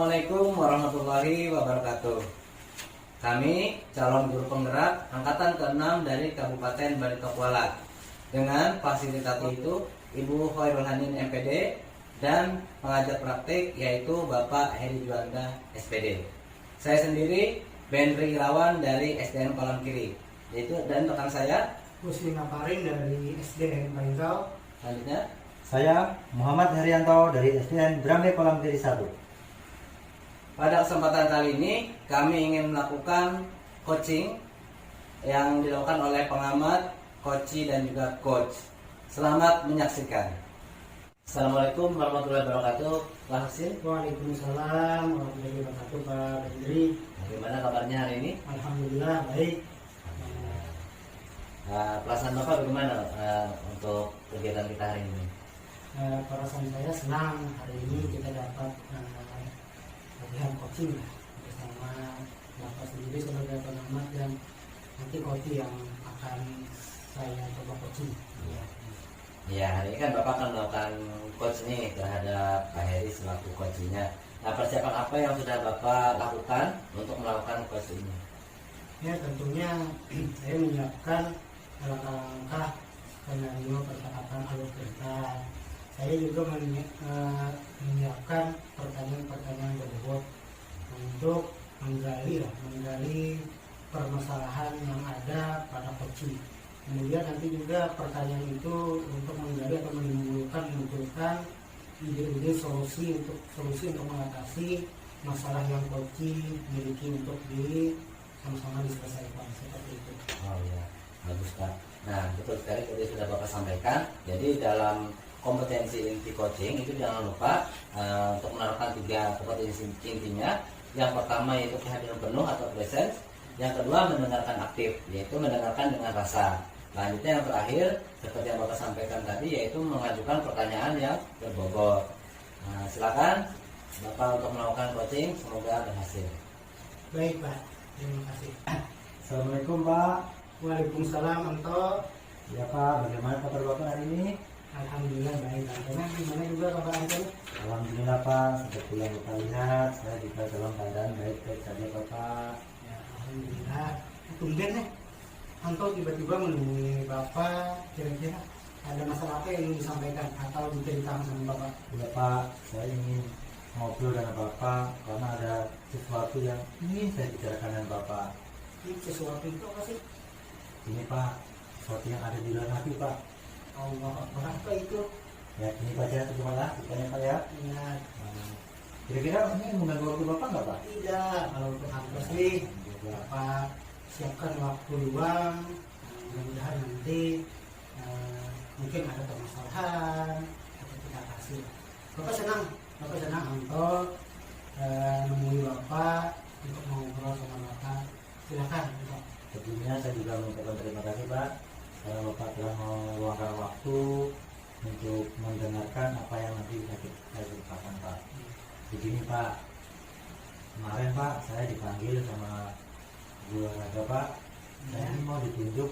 Assalamualaikum warahmatullahi wabarakatuh. Kami calon guru penggerak angkatan ke-6 dari Kabupaten Baritokuala. Dengan fasilitator itu Ibu Khairul Hanin MPD dan pengajar praktik yaitu Bapak Heri Juanda SPD. Saya sendiri Benri Irawan dari SDN Kolam Kiri, yaitu dan rekan saya Muslim Aparin dari SDN Baingkal. Selanjutnya saya Muhammad Herianto dari SDN Drame Kolam Kiri 1. Pada kesempatan kali ini kami ingin melakukan coaching yang dilakukan oleh pengamat, coach dan juga coach. Selamat menyaksikan. Assalamualaikum warahmatullahi wabarakatuh. Pak Hasin. Waalaikumsalam warahmatullahi wabarakatuh, Pak Benri. Bagaimana kabarnya hari ini? Alhamdulillah baik. Perasaan Bapak bagaimana untuk kegiatan kita hari ini? Perasaan saya senang hari ini kita dapat latihan coaching bersama Bapak sendiri sebagai pengamat dan nanti coach yang akan saya coba coaching. Ya, hari ini kan Bapak akan melakukan coach nih terhadap Pak Heri selaku coachnya. Nah, persiapan apa yang sudah Bapak lakukan untuk melakukan coach ini? Ya, tentunya saya menyiapkan langkah-langkah skenario percakapan alur cerita. Saya juga menyiapkan pertanyaan-pertanyaan berbobot untuk menggali permasalahan yang ada pada coaching. Kemudian nanti juga pertanyaan itu untuk menggali atau memunculkan ide-ide solusi untuk mengatasi masalah yang coaching miliki untuk sama-sama diselesaikan seperti itu. Oh ya, bagus Pak. Nah, betul sekali tadi sudah Bapak sampaikan. Jadi dalam kompetensi inti coaching itu jangan lupa untuk menaruhkan 3 kompetensi intinya. Yang pertama yaitu kehadiran penuh atau presence. Yang kedua mendengarkan aktif, yaitu mendengarkan dengan rasa. Selanjutnya yang terakhir seperti yang Bapak sampaikan tadi yaitu mengajukan pertanyaan yang berbobot. Nah, silakan Bapak untuk melakukan coaching, semoga berhasil. Baik Pak, terima kasih. Assalamualaikum Pak. Waalaikumsalam Anto. Ya Pak, bagaimana kabar Bapak hari ini? Alhamdulillah baik. Antona gimana juga kabar Anton? Alhamdulillah Pak, seperti yang kita lihat saya juga dalam keadaan baik-baik saja Bapak. Ya, alhamdulillah. Tumben nih Anto tiba-tiba menemui Bapak, kira-kira ada masalah apa yang ingin disampaikan atau diceritakan sama Bapak? Ya Pak, saya ingin ngobrol dengan Bapak karena ada sesuatu yang ingin saya bicarakan dengan Bapak. Ini sesuatu itu apa sih? Ini Pak, sesuatu yang ada di dalam hati Pak. Allah Akbar, apa itu? Ya ini Pak saya terjemahlah, bukannya Pak ya. Ya, Kira-kira ini mengganggu waktu Bapak nggak Pak? tidak. Kalau untuk Anto sih, Bapak siapkan waktu luang. Mudah-mudahan nanti mungkin ada permasalahan atau kita kasih. Bapak senang Anto menemui Bapak untuk ngobrol sama Bapak. Silakan Bapak. Tentunya saya juga mengucapkan terima kasih Pak karena Bapak telah meluangkan waktu untuk mendengarkan apa yang nanti saya ceritakan Pak. Begini Pak, kemarin Pak saya dipanggil sama guru olahraga Pak. Saya ini mau ditunjuk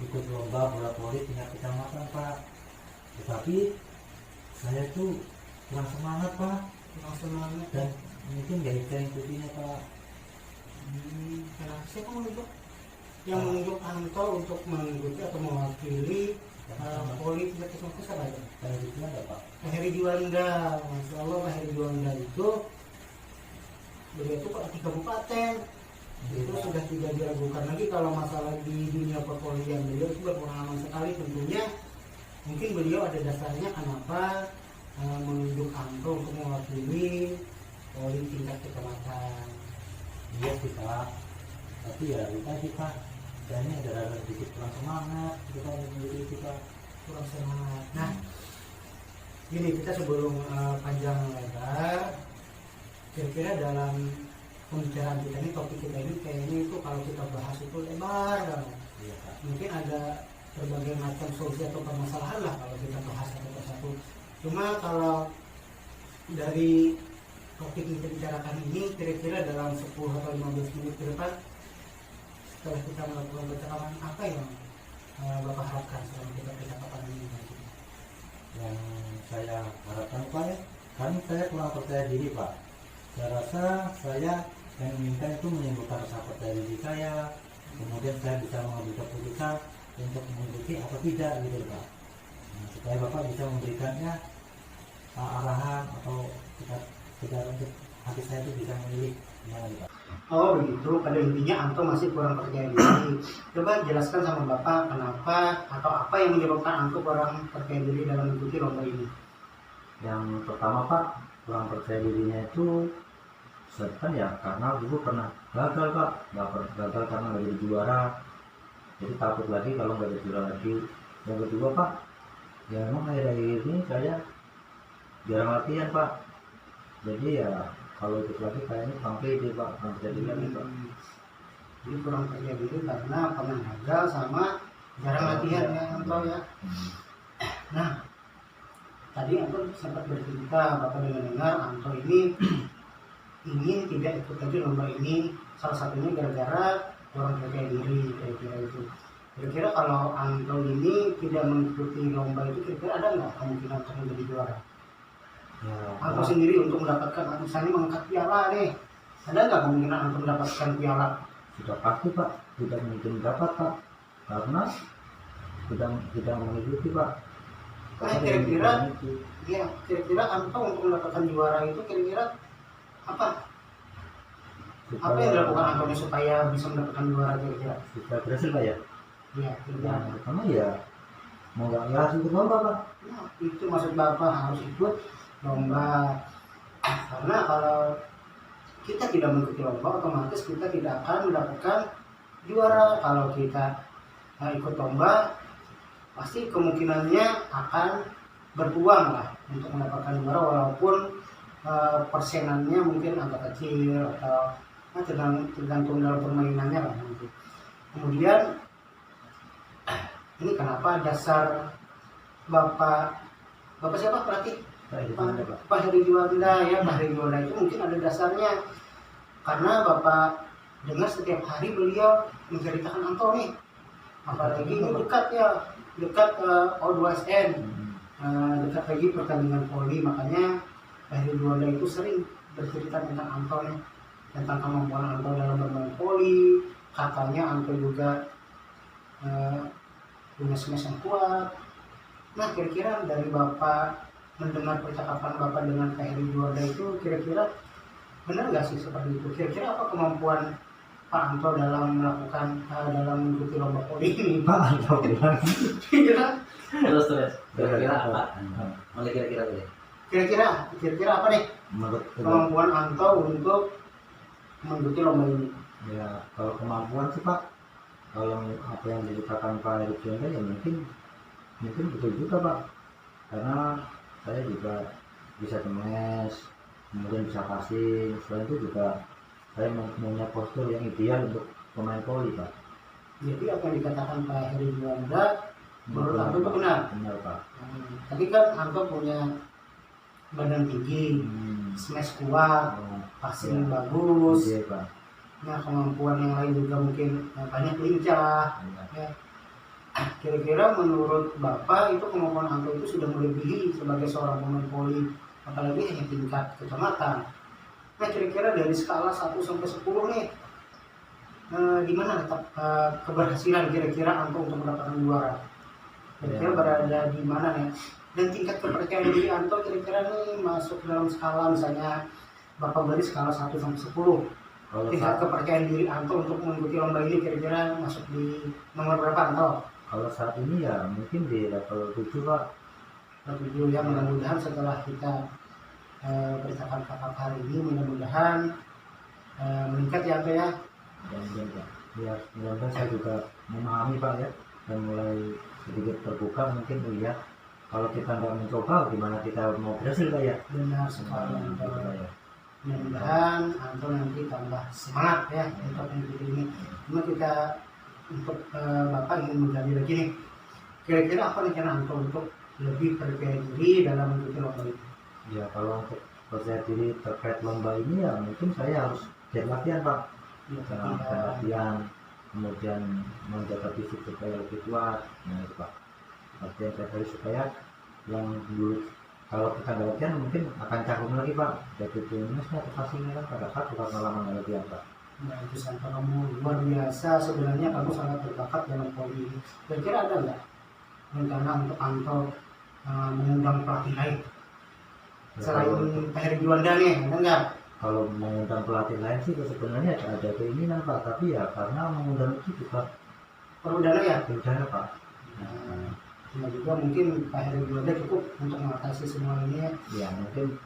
ikut lomba bola voli tingkat kecamatan Pak. Tetapi saya tuh kurang semangat Pak Kurang semangat dan mungkin gak bisa ikutinya Pak. Kenapa siapa menunjuk? Yang menunjuk Anto untuk mengikuti atau mewakili poli tingkat kecamatan siapa itu? Saya itu ada Pak. Pak Heri Juanda, Masya Allah. Pak Heri Juanda itu beliau itu Pak di kabupaten itu sudah tidak diragukan lagi kalau masalah di dunia perpolian. Beliau itu berpengalaman sekali tentunya. Mungkin beliau ada dasarnya kenapa menunjuk Anto untuk mewakili poli tingkat kecamatan. Iya sih Pak, tapi ya itu tadi Pak, saya ini ada sedikit kurang semangat kita menjadi itu Pak. Kurang semangat. Nah, gini kita sebelum panjang lebar, kira-kira dalam pembicaraan kita ini, topik kita ini kayaknya itu kalau kita bahas itu lebar banget. Iya Pak. Mungkin ada berbagai macam solusi atau permasalahan lah kalau kita bahas satu persatu. Cuma kalau dari topik yang kita bicarakan ini kira-kira dalam 10 atau 15 menit ke depan setelah kita melakukan percakapan, apa yang Bapak harapkan selama kita percakapan ini? Yang saya harapkan Pak ya, kan saya kurang percaya diri Pak. Saya rasa saya yang inginkan itu menimbulkan rasa percaya diri saya, kemudian saya bisa mengambil keputusan untuk mengikuti atau tidak gitu Pak. Nah, supaya Bapak bisa memberikannya arahan atau tidak untuk hati saya itu bisa memilih gimana Pak. Oh begitu, pada intinya Anto masih kurang percaya diri. Coba jelaskan sama Bapak kenapa atau apa yang menyebabkan Anto kurang percaya diri dalam mengikuti lomba ini. Yang pertama Pak, kurang percaya dirinya itu kan ya karena dulu pernah gagal Pak, gagal karena nggak jadi juara, jadi takut lagi kalau nggak jadi juara lagi. Yang kedua Pak, ya emang akhir-akhir ini saya jarang latihan Pak, jadi ya kalau ikut lagi kayaknya kurang pede Pak, kurang percaya diri lagi Pak. Jadi kurang percaya diri karena pernah gagal sama jarang latihan ya Anto ya. Nah, tadi Anto sempat bercerita Bapak dengar Anto ini ingin tidak ikut lagi lomba ini, salah satunya gara-gara kurang percaya diri kira-kira itu. Kira-kira kalau Anto ini tidak mengikuti lomba itu, kira-kira ada nggak kemungkinan untuk menjadi juara? Ya, Anto sendiri untuk mendapatkan, misalnya mengangkat piala nih, ada nggak kemungkinan Anto mendapatkan piala? sudah pasti Pak, tidak mungkin dapat Pak, karena tidak mengikuti Pak. Nah, kira-kira Anto untuk mendapatkan juara itu kira-kira apa? Apa yang dilakukan Anto supaya bisa mendapatkan juara kira-kira? Supaya berhasil Pak ya? Ya, kira-kira. Yang pertama ya mau nggak ya harus ikut lomba Pak. Nah, itu maksud Bapak harus ikut lomba. Karena kalau kita tidak mengikuti lomba, otomatis kita tidak akan mendapatkan juara. Kalau kita ikut lomba, pasti kemungkinannya akan berpeluang lah untuk mendapatkan juara, walaupun persenannya mungkin agak kecil atau tergantung dalam permainannya lah nanti. Kemudian ini kenapa dasar Bapak siapa pelatih? Pak Heri Juanda ya, Pak Heri Juanda itu mungkin ada dasarnya karena Bapak dengar setiap hari beliau menceritakan Anto nih, apalagi ini dekat O2SN, dekat lagi pertandingan poli, makanya Pak Heri Juanda itu sering bercerita tentang Anto nih, tentang kemampuan Anto dalam bermain poli. Katanya Anto juga punya smash yang kuat. Nah, kira-kira dari Bapak mendengar percakapan Bapak dengan Pak Heri Juanda itu, kira-kira benar nggak sih seperti itu? Kira-kira apa kemampuan Pak Anto dalam mengikuti lomba poli ini? Pak Anto bilang Kira-kira kira-kira apa? Mulai kira-kira dulu. Kira-kira apa nih menurut kemampuan Anto untuk mengikuti lomba ini? ya kalau kemampuan sih Pak, kalau apa yang diceritakan Pak Heri Juanda ya mungkin betul juga Pak, karena saya juga bisa smash, kemudian bisa passing, selain itu juga saya punya postur yang ideal untuk pemain poli Pak. Jadi apa yang dikatakan Pak Heri Juanda menurut Anto itu benar? Benar Pak. Tapi kan Anto punya badan tinggi, smash kuat, passing bagus. Iya Pak. Nah, kemampuan yang lain juga mungkin banyak lincah. Ya. Kira-kira menurut Bapak itu kemampuan Anto itu sudah melebihi sebagai seorang pemain voli, apalagi hanya tingkat kecamatan. Nah, kira-kira dari skala 1 sampai 10 nih, di mana letak keberhasilan kira-kira Anto untuk mendapatkan juara? Kira-kira berada di mana nih? Dan tingkat kepercayaan diri Anto kira-kira nih masuk dalam skala, misalnya Bapak beri skala 1 sampai 10. Tingkat kepercayaan diri Anto untuk mengikuti lomba ini kira-kira masuk di nomor berapa Anto? Kalau saat ini ya mungkin di level 7 Pak. Level 7 ya, mudah-mudahan setelah kita bercakap-cakap hari ini mudah-mudahan meningkat ya Anto ya. Dan ya mudah-mudahan saya juga memahami Pak ya, dan mulai sedikit terbuka mungkin melihat kalau kita nggak mencoba gimana kita mau berhasil Pak ya. Benar sekali Anto. Pak ya. Mudah-mudahan Anto nanti tambah semangat ya untuk mengikuti ini. Cuma kita untuk Bapak ingin menggali lagi nih, kira-kira apa rencana Anto untuk lebih percaya diri dalam mengikuti lomba ini? Ya kalau untuk percaya diri terkait lomba ini ya mungkin saya harus giat latihan Pak. Jangan latihan, kemudian menjaga fisik supaya lebih kuat. Nah itu Pak. Latihan tiap hari supaya yang dulu kalau kita nggak latihan mungkin akan canggung lagi Pak. Jadi timnasnya atau passingnya kan pada saat bukan lama nggak latihan Pak. Nah, itu sampai kamu luar biasa, sebenarnya kamu sangat berbakat dalam voli ini. Kira-kira ada nggak rencana untuk Anto mengundang pelatih lain Ya, selain kalau- Pak Heri Juanda nih, ada nggak? Kalau mengundang pelatih lain sih sebenarnya ada keinginan Pak, tapi ya karena mengundang itu juga Perlu dana ya? berbeda Pak. Cuma juga mungkin Pak Heri Juanda cukup untuk mengatasi semua ini ya. Ya mungkin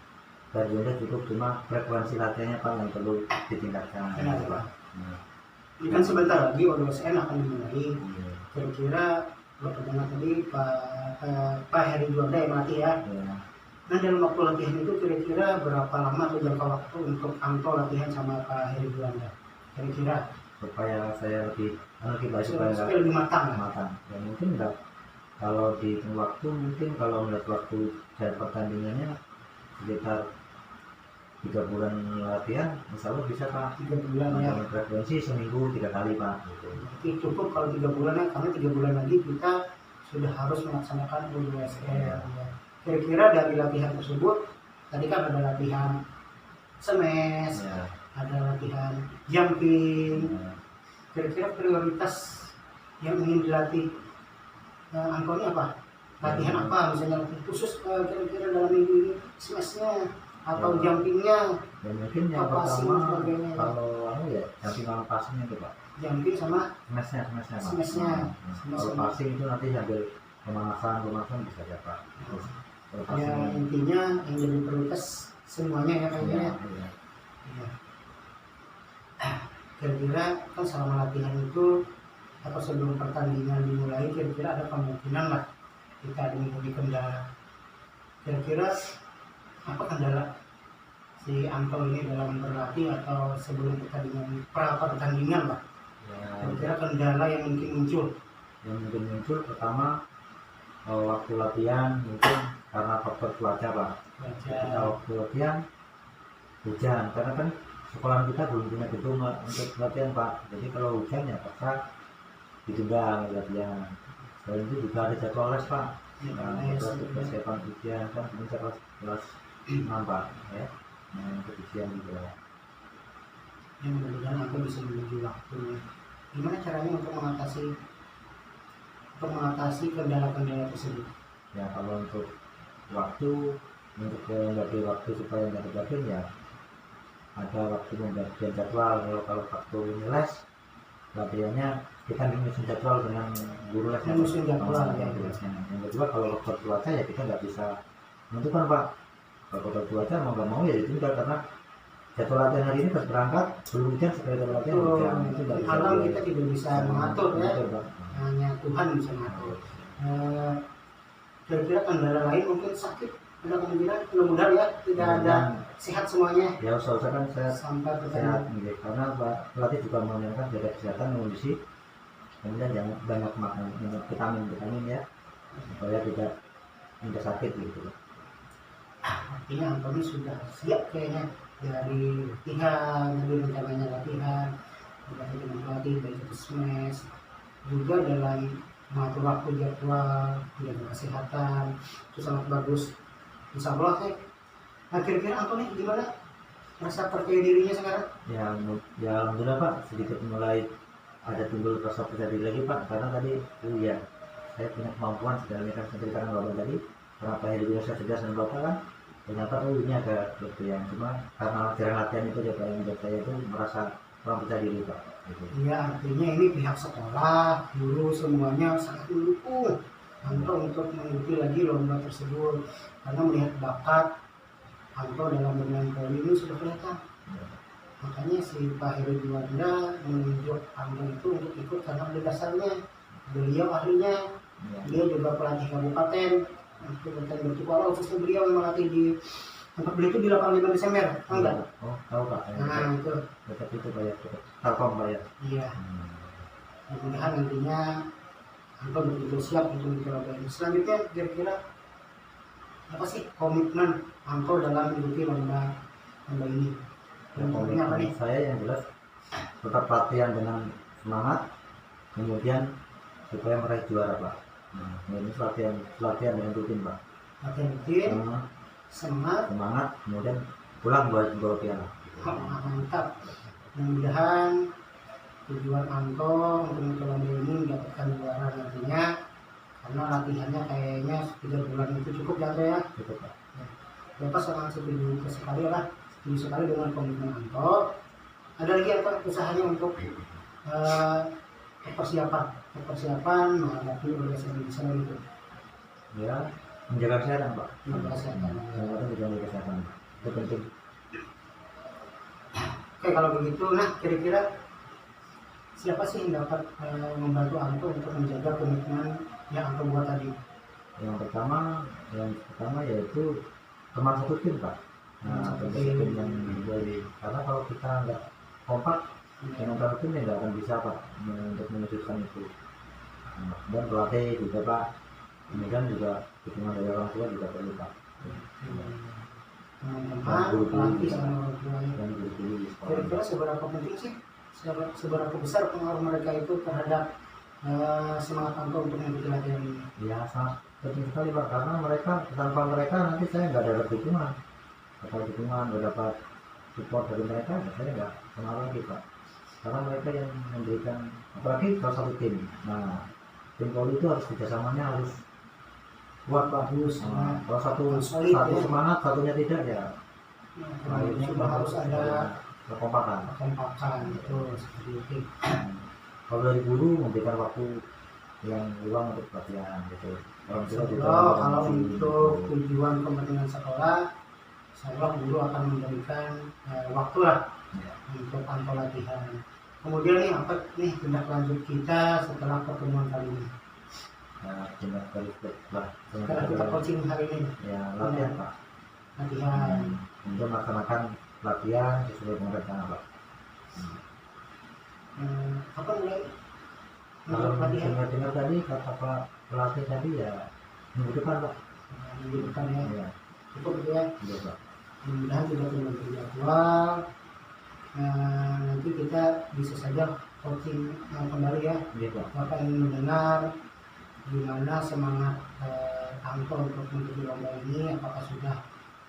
Juanda cukup, cuma frekuensi latihannya Pak yang perlu ditingkatkan Benar, gitu, Pak. Ini kan sebentar lagi ODSN akan dimulai. Iya. Kira-kira Bapak dengar tadi Pak Heri Juanda yang latih ya. Ya. Nah dalam waktu latihan itu kira-kira berapa lama atau jangka waktu untuk Anto latihan sama Pak Heri Juanda? Kira-kira Supaya saya lebih baik, supaya supaya lebih matang ya? matang. Ya mungkin enggak, kalau di waktu mungkin kalau melihat waktu saya pertandingannya sekitar 3 bulan latihan, insya Allah bisa Pak. 3 bulan ya. Dengan frekuensi seminggu 3 kali Pak. Gitu. Jadi cukup kalau 3 bulan ya, karena 3 bulan lagi kita sudah harus melaksanakan USR ya. Kira-kira dari latihan tersebut, tadi kan ada latihan smash, Ya. ada latihan jumping. Ya. Kira-kira prioritas yang ingin dilatih Anto ini apa? Latihan apa? Misalnya latihan khusus kira-kira dalam minggu ini smashnya atau jumpingnya, Dan mungkin yang Passing pertama sebagainya. kalau ya jumping sama passingnya itu Pak. jumping sama Smashnya Pak. Smashnya. Kalau passing itu nanti sambil pemanasan bisa ya Pak. Terus kalau ya passing intinya yang jadi prioritas semuanya ya kayaknya. ya, Ya. ya. Iya. Kira-kira kan selama latihan itu atau sebelum pertandingan dimulai kira-kira ada kemungkinan lah kita dimiliki kendala. Kira-kira apa kendala si Anto ini dalam berlatih atau sebelum pertandingan pertandingan lah? Ya, Kira-kira kendala yang mungkin muncul. yang mungkin muncul pertama waktu latihan mungkin karena faktor cuaca Pak. Kita Baca. waktu latihan hujan, karena kan sekolah kita belum punya gedung untuk latihan Pak. Jadi kalau hujan ya paksa ditunda latihan. Selain itu juga ada jadwal les Pak. Nah, untuk persiapan ujian kan kita kelas 6 Pak ya. Nah, untuk ujian juga. Yang mudah-mudahan aku bisa menuju waktunya. Gimana caranya untuk mengatasi kendala-kendala tersebut? Ya kalau untuk waktu, untuk membagi waktu supaya nggak tergabung ya ada waktu pembagian jadwal. Kalau waktu ini les latihannya kita menyusun jadwal dengan guru les. Menyusun jadwal, ya. Yang kedua kalau faktor cuaca ya kita nggak bisa menentukan Pak. Kalau faktor cuaca mau nggak mau ya ditunda, karena jadwal latihan hari ini pas berangkat belum hujan, sekali jadwal latihan hujan itu nggak bisa. Alam kita tidak bisa mengatur ya. Mengatur, Pak. Hanya Tuhan bisa mengatur. Kira-kira kendala lain mungkin sakit, ada kemungkinan, mudah-mudahan ya tidak ada, sehat semuanya Ya usahakan saya sampai sehat pertandingan. gitu. Karena Pak pelatih juga menyarankan jaga kesehatan, kondisi, kemudian jangan banyak makan vitamin ya supaya tidak sakit gitu. Artinya Antoni sudah siap kayaknya dari latihan, dari rencananya latihan, berarti dengan pelatih dari itu smash, juga dalam mengatur waktu jadwal, menjaga kesehatan, itu sangat bagus. Insya Allah sih. Nah kira-kira Antoni gimana? Rasa percaya dirinya sekarang? Ya alhamdulillah Pak, sedikit mulai ada timbul rasa percaya diri lagi Pak, karena tadi ya saya punya kemampuan sebenarnya kan menceritakan Bapak tadi, karena Pak Heri saya tegas dengan Bapak kan, ternyata ini ada gitu yang cuma karena jarang latihan itu Pak yang membuat saya itu merasa kurang percaya diri Pak. Gitu. Iya, artinya ini pihak sekolah, guru semuanya sangat mendukung Anto untuk mengikuti lagi lomba tersebut, karena melihat bakat Anto dalam bermain voli ini sudah kelihatan. Makanya si Pak Heri Juanda menunjuk Anto itu untuk ikut karena pada dasarnya beliau ahlinya, dia juga pelatih kabupaten, kabupaten Bertukala, khususnya beliau yang melatih di tempat beliau itu di 85 Desember, tahu nggak? Oh tahu Pak. Nah itu, Tetap itu Pak ya, Telkom Pak ya. iya. Mudah-mudahan nantinya Anto betul-betul siap untuk mencoba ini. Selanjutnya kira-kira apa sih komitmen Anto dalam mengikuti lomba ini? Komitmennya apa nih? Saya yang jelas tetap latihan dengan semangat, kemudian supaya meraih juara Pak. Nah, ini latihan dengan rutin Pak. Latihan rutin, semangat. Kemudian pulang bawa piala. Mantap. Mudah-mudahan tujuan Anto untuk lomba ini mendapatkan juara nantinya, karena latihannya kayaknya 3 bulan itu cukup ya Anto ya. Cukup Pak. Bapak sangat setuju sekali dengan komitmen Anto. Ada lagi apa usahanya untuk persiapan menghadapi organisasi Indonesia itu? Ya, menjaga kesehatan Pak. Menjaga kesehatan. Yang penting menjaga kesehatan. Itu penting. Oke, kalau begitu, nah kira-kira siapa sih yang dapat membantu Anto untuk menjaga komitmen yang Anto buat tadi? Yang pertama yaitu teman satu tim Pak. Nah, teman satu tim yang dari, karena kalau kita nggak kompak, yang satu tim nggak akan bisa Pak untuk mewujudkan itu. Dan pelatih juga Pak, kemudian juga dukungan dari orang tua juga perlu Pak. Teman-teman, pelatih sama orang tuanya. Dan guru-guru di sekolah. Kira-kira seberapa penting sih, seberapa besar pengaruh mereka itu terhadap semangat Anto untuk mengikuti latihan ini? Ya sangat penting sekali Pak, karena tanpa mereka nanti saya nggak dapat dukungan, nggak dapat support dari mereka, saya nggak kenal lagi Pak. Karena mereka yang memberikan, apalagi kalau satu tim. Nah, tim Polri itu harus kerjasamanya harus kuat Pak. Kalau satu ya. semangat, satunya tidak ya. Akhirnya Sudah harus ada kekompakan. itu seperti itu. Kalau dari guru memberikan waktu yang luang untuk latihan gitu. Orang tua juga Kalau untuk tujuan kepentingan sekolah, saya guru akan memberikan waktu lah untuk Anto latihan. Kemudian nih apa nih tindak lanjut kita setelah pertemuan kali ini? Nah, tindak lanjut Setelah kita coaching hari ini, ya latihan Pak. latihan. Untuk melaksanakan latihan sesuai dengan rencana Pak. Apa mulai Kalau untuk latihan? dengar tadi kata Pak pelatih tadi ya minggu depan Pak. Minggu depan ya, Ya, cukup gitu ya. iya Pak. Mudah-mudahan tidak terlalu jadwal. Nanti kita bisa saja coaching kembali ya. Iya Pak. Bapak ingin mendengar gimana semangat Anto untuk mengikuti lomba ini, apakah sudah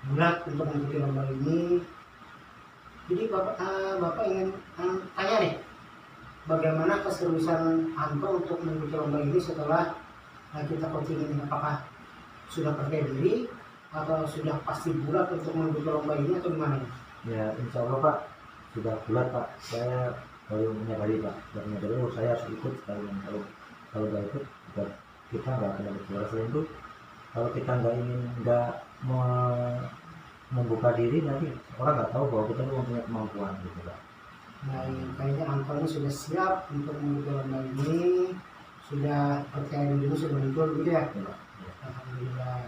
bulat untuk mengikuti lomba ini. Jadi Bapak ingin tanya nih, bagaimana keseriusan Anto untuk mengikuti lomba ini setelah kita coaching ini? Apakah sudah percaya diri atau sudah pasti bulat untuk mengikuti lomba ini atau gimana? Ya insya Allah Pak sudah bulat Pak. Saya baru menyadari Pak, saya harus ikut sekalian. Kalau nggak ikut kita nggak akan dapat juara. Selain itu kalau kita nggak membuka diri, nanti orang nggak tahu bahwa kita mempunyai kemampuan gitu Pak. Nah, kayaknya Anto ini sudah siap untuk mengikuti lomba ini, sudah percaya diri, sudah muncul gitu ya. Ya, Pak. Ya. Alhamdulillah.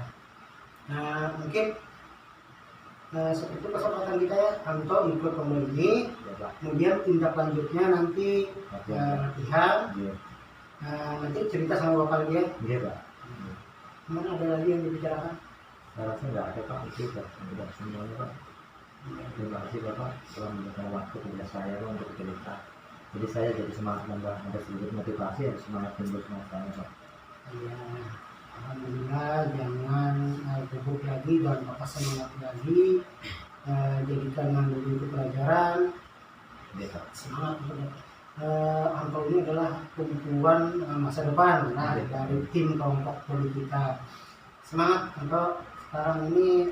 Nah, mungkin seperti kesempatan kita ya, Anto ikut lomba ini, Ya, Pak. kemudian tindak lanjutnya nanti latihan. Iya. Nanti cerita sama Bapak lagi ya. Iya Pak. Mana ada lagi yang dibicarakan? Saya rasa nggak ada Pak, itu sudah semuanya Pak. Terima kasih Bapak telah memberikan waktu kepada saya Pak untuk cerita. Jadi saya jadi semangat nambah, ada sedikit motivasi, ada semangat timbul semangat saya Pak. Iya, alhamdulillah, jangan gugup lagi dan Bapak semangat lagi. Jadikan ngambil itu pelajaran. Iya Pak. Semangat untuk Anto ini adalah tumpuan masa depan dari tim kelompok Polri kita. Semangat Anto. Sekarang ini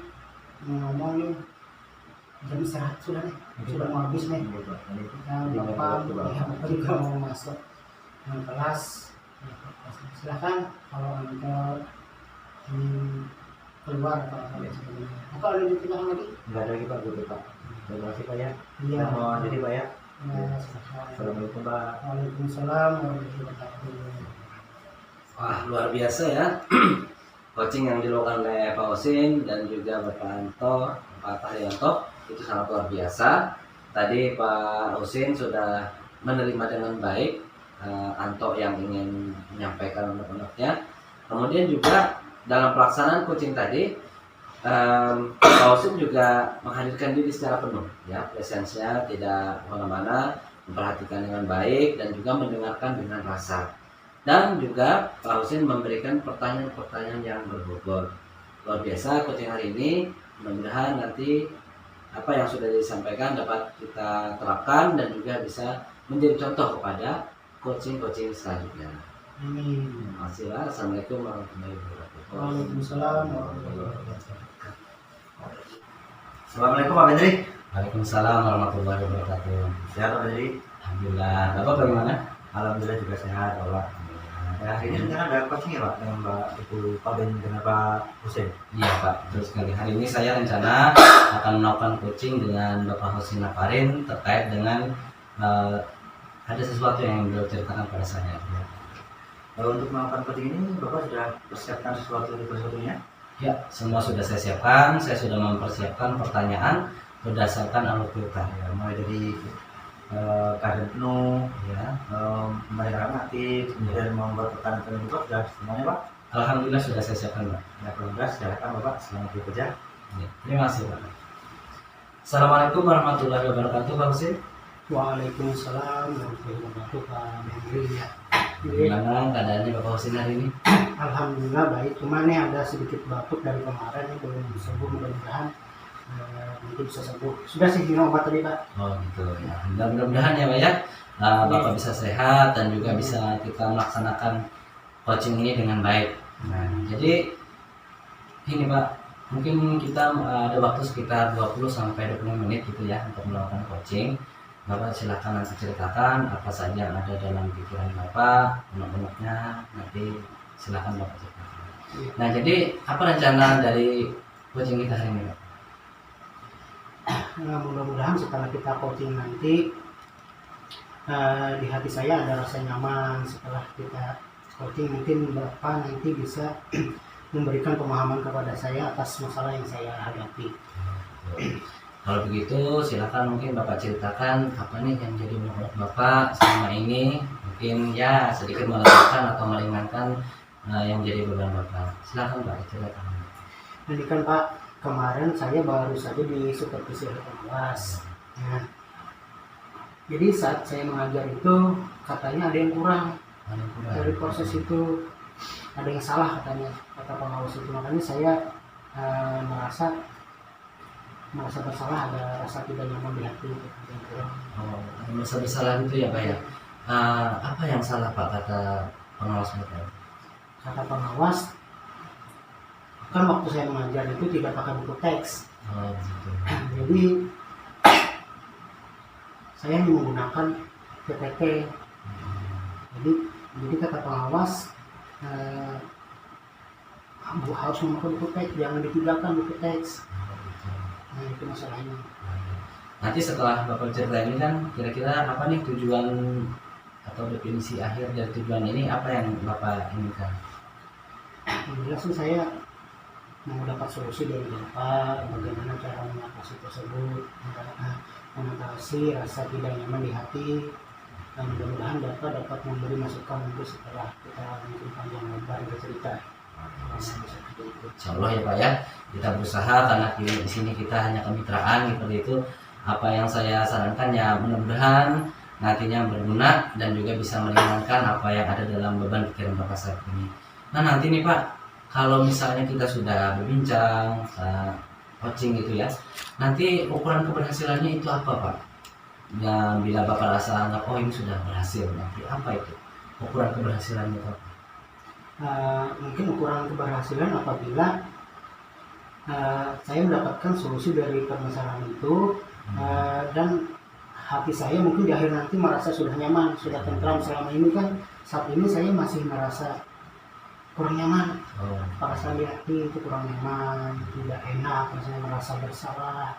ngomong nih, jam istirahat sudah nih, sudah mau habis nih. Iya Pak. Ini Bapak juga mau masuk kelas. Silahkan kalau Anto keluar atau apa sebagainya. Atau ada ditanyakan lagi? nggak ada lagi Pak, gitu Pak. Terima kasih Pak ya. Iya. Mohon jadi Pak ya. Silahkan. Assalamualaikum Pak. Waalaikumsalam warahmatullahi wabarakatuh. Wah, luar biasa ya. Coaching yang dilakukan oleh Pak Husin dan juga Bapak Anto, Pak Haryanto itu sangat luar biasa. Tadi Pak Husin sudah menerima dengan baik Anto yang ingin menyampaikan unek-uneknya. Kemudian juga dalam pelaksanaan coaching tadi, Pak Husin juga menghadirkan diri secara penuh, ya, presensinya tidak kemana-mana, memperhatikan dengan baik dan juga mendengarkan dengan rasa. Dan juga Pak Husin memberikan pertanyaan-pertanyaan yang berbobot. Luar biasa coaching hari ini mudah-mudahan nanti apa yang sudah disampaikan dapat kita terapkan dan juga bisa menjadi contoh kepada coaching-coaching selanjutnya. Amin. Terima kasih. Assalamualaikum warahmatullahi wabarakatuh. Waalaikumsalam warahmatullahi wabarakatuh. Assalamualaikum Pak Hendri. Waalaikumsalam warahmatullahi wabarakatuh. Sehat Pak Hendri? Alhamdulillah. Bapak bagaimana? Alhamdulillah juga sehat Pak. Ya, ini rencana ada coaching ya Pak dengan Pak Pak Ben dengan Pak Husin. Iya Pak, betul sekali. Hari ini saya rencana akan melakukan coaching dengan Bapak Husin Naparin terkait dengan ada sesuatu yang beliau ceritakan pada saya. Untuk melakukan coaching ini Bapak sudah persiapkan sesuatunya? Ya, semua sudah saya siapkan. Saya sudah mempersiapkan pertanyaan berdasarkan alur kita. Ya, mulai dari keadaan penuh, Ya, mereka aktif, kemudian membuat tekanan juga sudah semuanya Pak. alhamdulillah sudah saya siapkan Pak. Ya, kalau silakan Bapak, selamat bekerja. Ya, terima kasih Pak. Assalamualaikum warahmatullahi wabarakatuh Pak Husin. Waalaikumsalam warahmatullahi wabarakatuh Pak Hendri ya. Gimana keadaannya Bapak Husin hari ini? Alhamdulillah baik, cuma nih ada sedikit batuk dari kemarin yang belum sembuh, mudah-mudahan nanti bisa sembuh. Sudah sih minum obat tadi Pak. Oh gitu ya. Mudah-mudahan ya Pak ya, Bapak bisa sehat dan juga bisa kita melaksanakan coaching ini dengan baik. Nah, jadi ini Pak, mungkin kita ada waktu sekitar 20 sampai 25 menit gitu ya untuk melakukan coaching. Bapak silakan nanti ceritakan apa saja yang ada dalam pikiran Bapak, unek-uneknya nanti silakan Bapak ceritakan. Nah, jadi apa rencana dari coaching kita hari ini Pak? Nah, mudah-mudahan setelah kita coaching nanti di hati saya ada rasa nyaman. Setelah kita coaching mungkin Bapak nanti bisa memberikan pemahaman kepada saya atas masalah yang saya hadapi. Kalau begitu silakan mungkin Bapak ceritakan apa nih yang jadi menurut Bapak selama ini, mungkin ya sedikit melegakan atau meringankan yang jadi beban Bapak. Silakan Pak ceritakan. Jadi kan Pak, kemarin saya baru saja di supervisi oleh pengawas. Nah, jadi saat saya mengajar itu katanya ada yang kurang dari proses itu, ada yang salah katanya kata pengawas itu. Makanya saya merasa bersalah, ada rasa tidak nyaman di hati itu, ada yang kurang. Oh, merasa bersalah itu ya Pak ya. Apa yang salah Pak kata pengawas Bapak? Kata pengawas, kan waktu saya mengajar itu tidak pakai buku teks. Oh, gitu. Jadi saya menggunakan PPT. Jadi kata pengawas harus memakai buku teks, jangan ditinggalkan buku teks. Nah, itu masalahnya. Nanti setelah Bapak cerita ini kan kira-kira apa nih tujuan atau definisi akhir dari tujuan ini, apa yang Bapak inginkan? Yang jelas sih saya mau dapat solusi dari Bapak, bagaimana cara mengatasi tersebut, mengatasi rasa tidak nyaman di hati, dan mudah-mudahan Bapak dapat memberi masukan untuk setelah kita mungkin panjang lebar bercerita. Insya Allah ya Pak ya, kita berusaha karena di sini kita hanya kemitraan seperti itu. Apa yang saya sarankan ya mudah-mudahan nantinya berguna dan juga bisa meringankan apa yang ada dalam beban pikiran Bapak saat ini. Nah nanti nih Pak, kalau misalnya kita sudah berbincang, coaching gitu ya, nanti ukuran keberhasilannya itu apa Pak? Ya bila Bapak rasa anggap oh ini sudah berhasil, nanti apa itu ukuran keberhasilannya Pak? Mungkin ukuran keberhasilan apabila saya mendapatkan solusi dari permasalahan itu, dan hati saya mungkin di akhir nanti merasa sudah nyaman, sudah tentram. Selama ini kan saat ini saya masih merasa kurang nyaman, perasaan di hati itu kurang nyaman, tidak enak, rasanya merasa bersalah.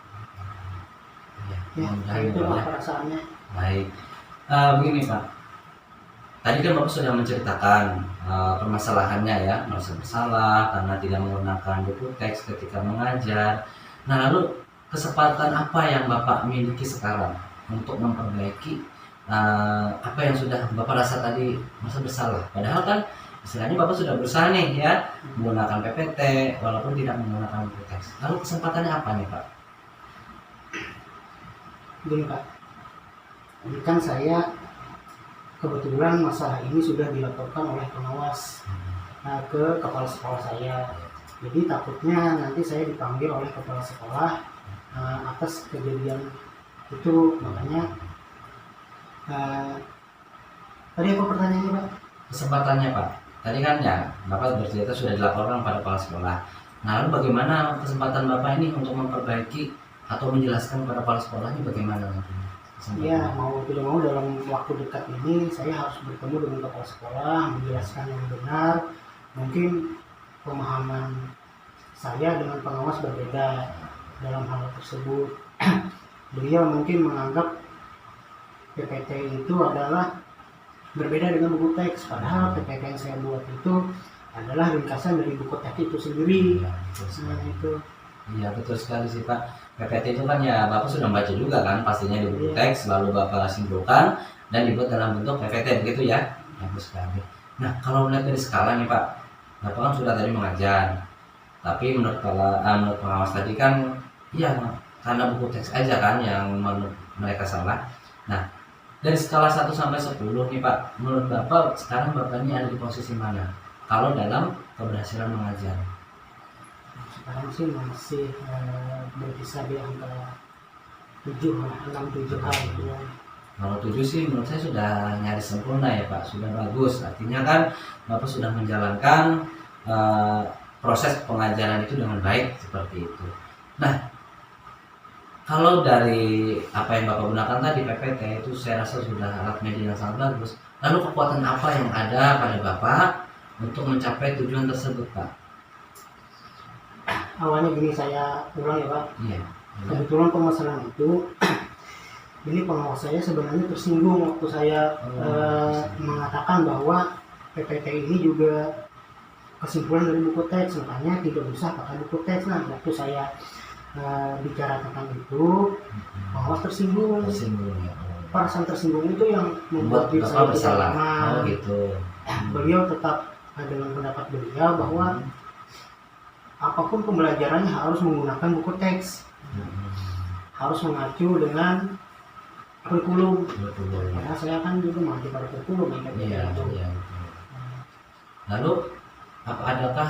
Ya, kayak itu lah perasaannya. Baik, begini Pak. Tadi kan Bapak sudah menceritakan permasalahannya ya, merasa bersalah karena tidak menggunakan buku teks ketika mengajar. Nah lalu kesempatan apa yang Bapak miliki sekarang untuk memperbaiki apa yang sudah Bapak rasa tadi merasa bersalah? Padahal kan istilahnya Bapak sudah berusaha nih ya menggunakan PPT walaupun tidak menggunakan buku teks. Lalu kesempatannya apa nih Pak? Gini Pak, ini kan saya kebetulan masalah ini sudah dilaporkan oleh pengawas ke kepala sekolah saya. Jadi takutnya nanti saya dipanggil oleh kepala sekolah atas kejadian itu. Makanya tadi apa pertanyaannya Pak? Kesempatannya Pak, tadi kan ya Bapak bercerita sudah dilaporkan pada kepala sekolah. Nah lalu bagaimana kesempatan Bapak ini untuk memperbaiki atau menjelaskan kepada kepala sekolah ini bagaimana nanti? Ya, mau tidak mau dalam waktu dekat ini saya harus bertemu dengan kepala sekolah, menjelaskan yang benar. Mungkin pemahaman saya dengan pengawas berbeda dalam hal tersebut. Beliau mungkin menganggap PPT itu adalah berbeda dengan buku teks, padahal PPT yang saya buat itu adalah ringkasan dari buku teks itu sendiri. Iya, betul sekali. Nah, itu Iya betul sekali sih Pak. PPT itu kan ya Bapak sudah baca juga kan pastinya di buku teks, lalu Bapak simpulkan dan dibuat dalam bentuk PPT begitu ya. Bagus sekali. Nah kalau melihat dari skala nih Pak, Bapak kan sudah tadi mengajar, tapi menurut pengawas tadi kan iya karena buku teks aja kan yang menurut mereka salah. Nah dari skala 1 sampai 10 nih Pak, menurut Bapak sekarang Bapak ini ada di posisi mana kalau dalam keberhasilan mengajar? sekarang sih masih berkisar di angka 6-7 hal gitu ya. Kalau 7 sih menurut saya sudah nyaris sempurna ya Pak, sudah bagus. Artinya kan Bapak sudah menjalankan proses pengajaran itu dengan baik seperti itu. Nah, kalau dari apa yang Bapak gunakan tadi PPT itu saya rasa sudah alat media yang sangat bagus. Lalu kekuatan apa yang ada pada Bapak untuk mencapai tujuan tersebut Pak? Awalnya gini, saya ulang ya Pak. Iya. Kebetulan permasalahan itu ini pengawas saya sebenarnya tersinggung waktu saya mengatakan bahwa PPT ini juga kesimpulan dari buku teks, makanya tidak usah pakai buku teks. Nah waktu saya bicara tentang itu, pengawas tersinggung. Ya. Perasaan tersinggung itu yang membuat diri saya Bapak bersalah. nyaman. Oh gitu. Beliau tetap dengan pendapat beliau bahwa apapun pembelajarannya harus menggunakan buku teks, harus mengacu dengan kurikulum. Karena saya kan juga mengacu pada kurikulum yang Iya. Lalu adakah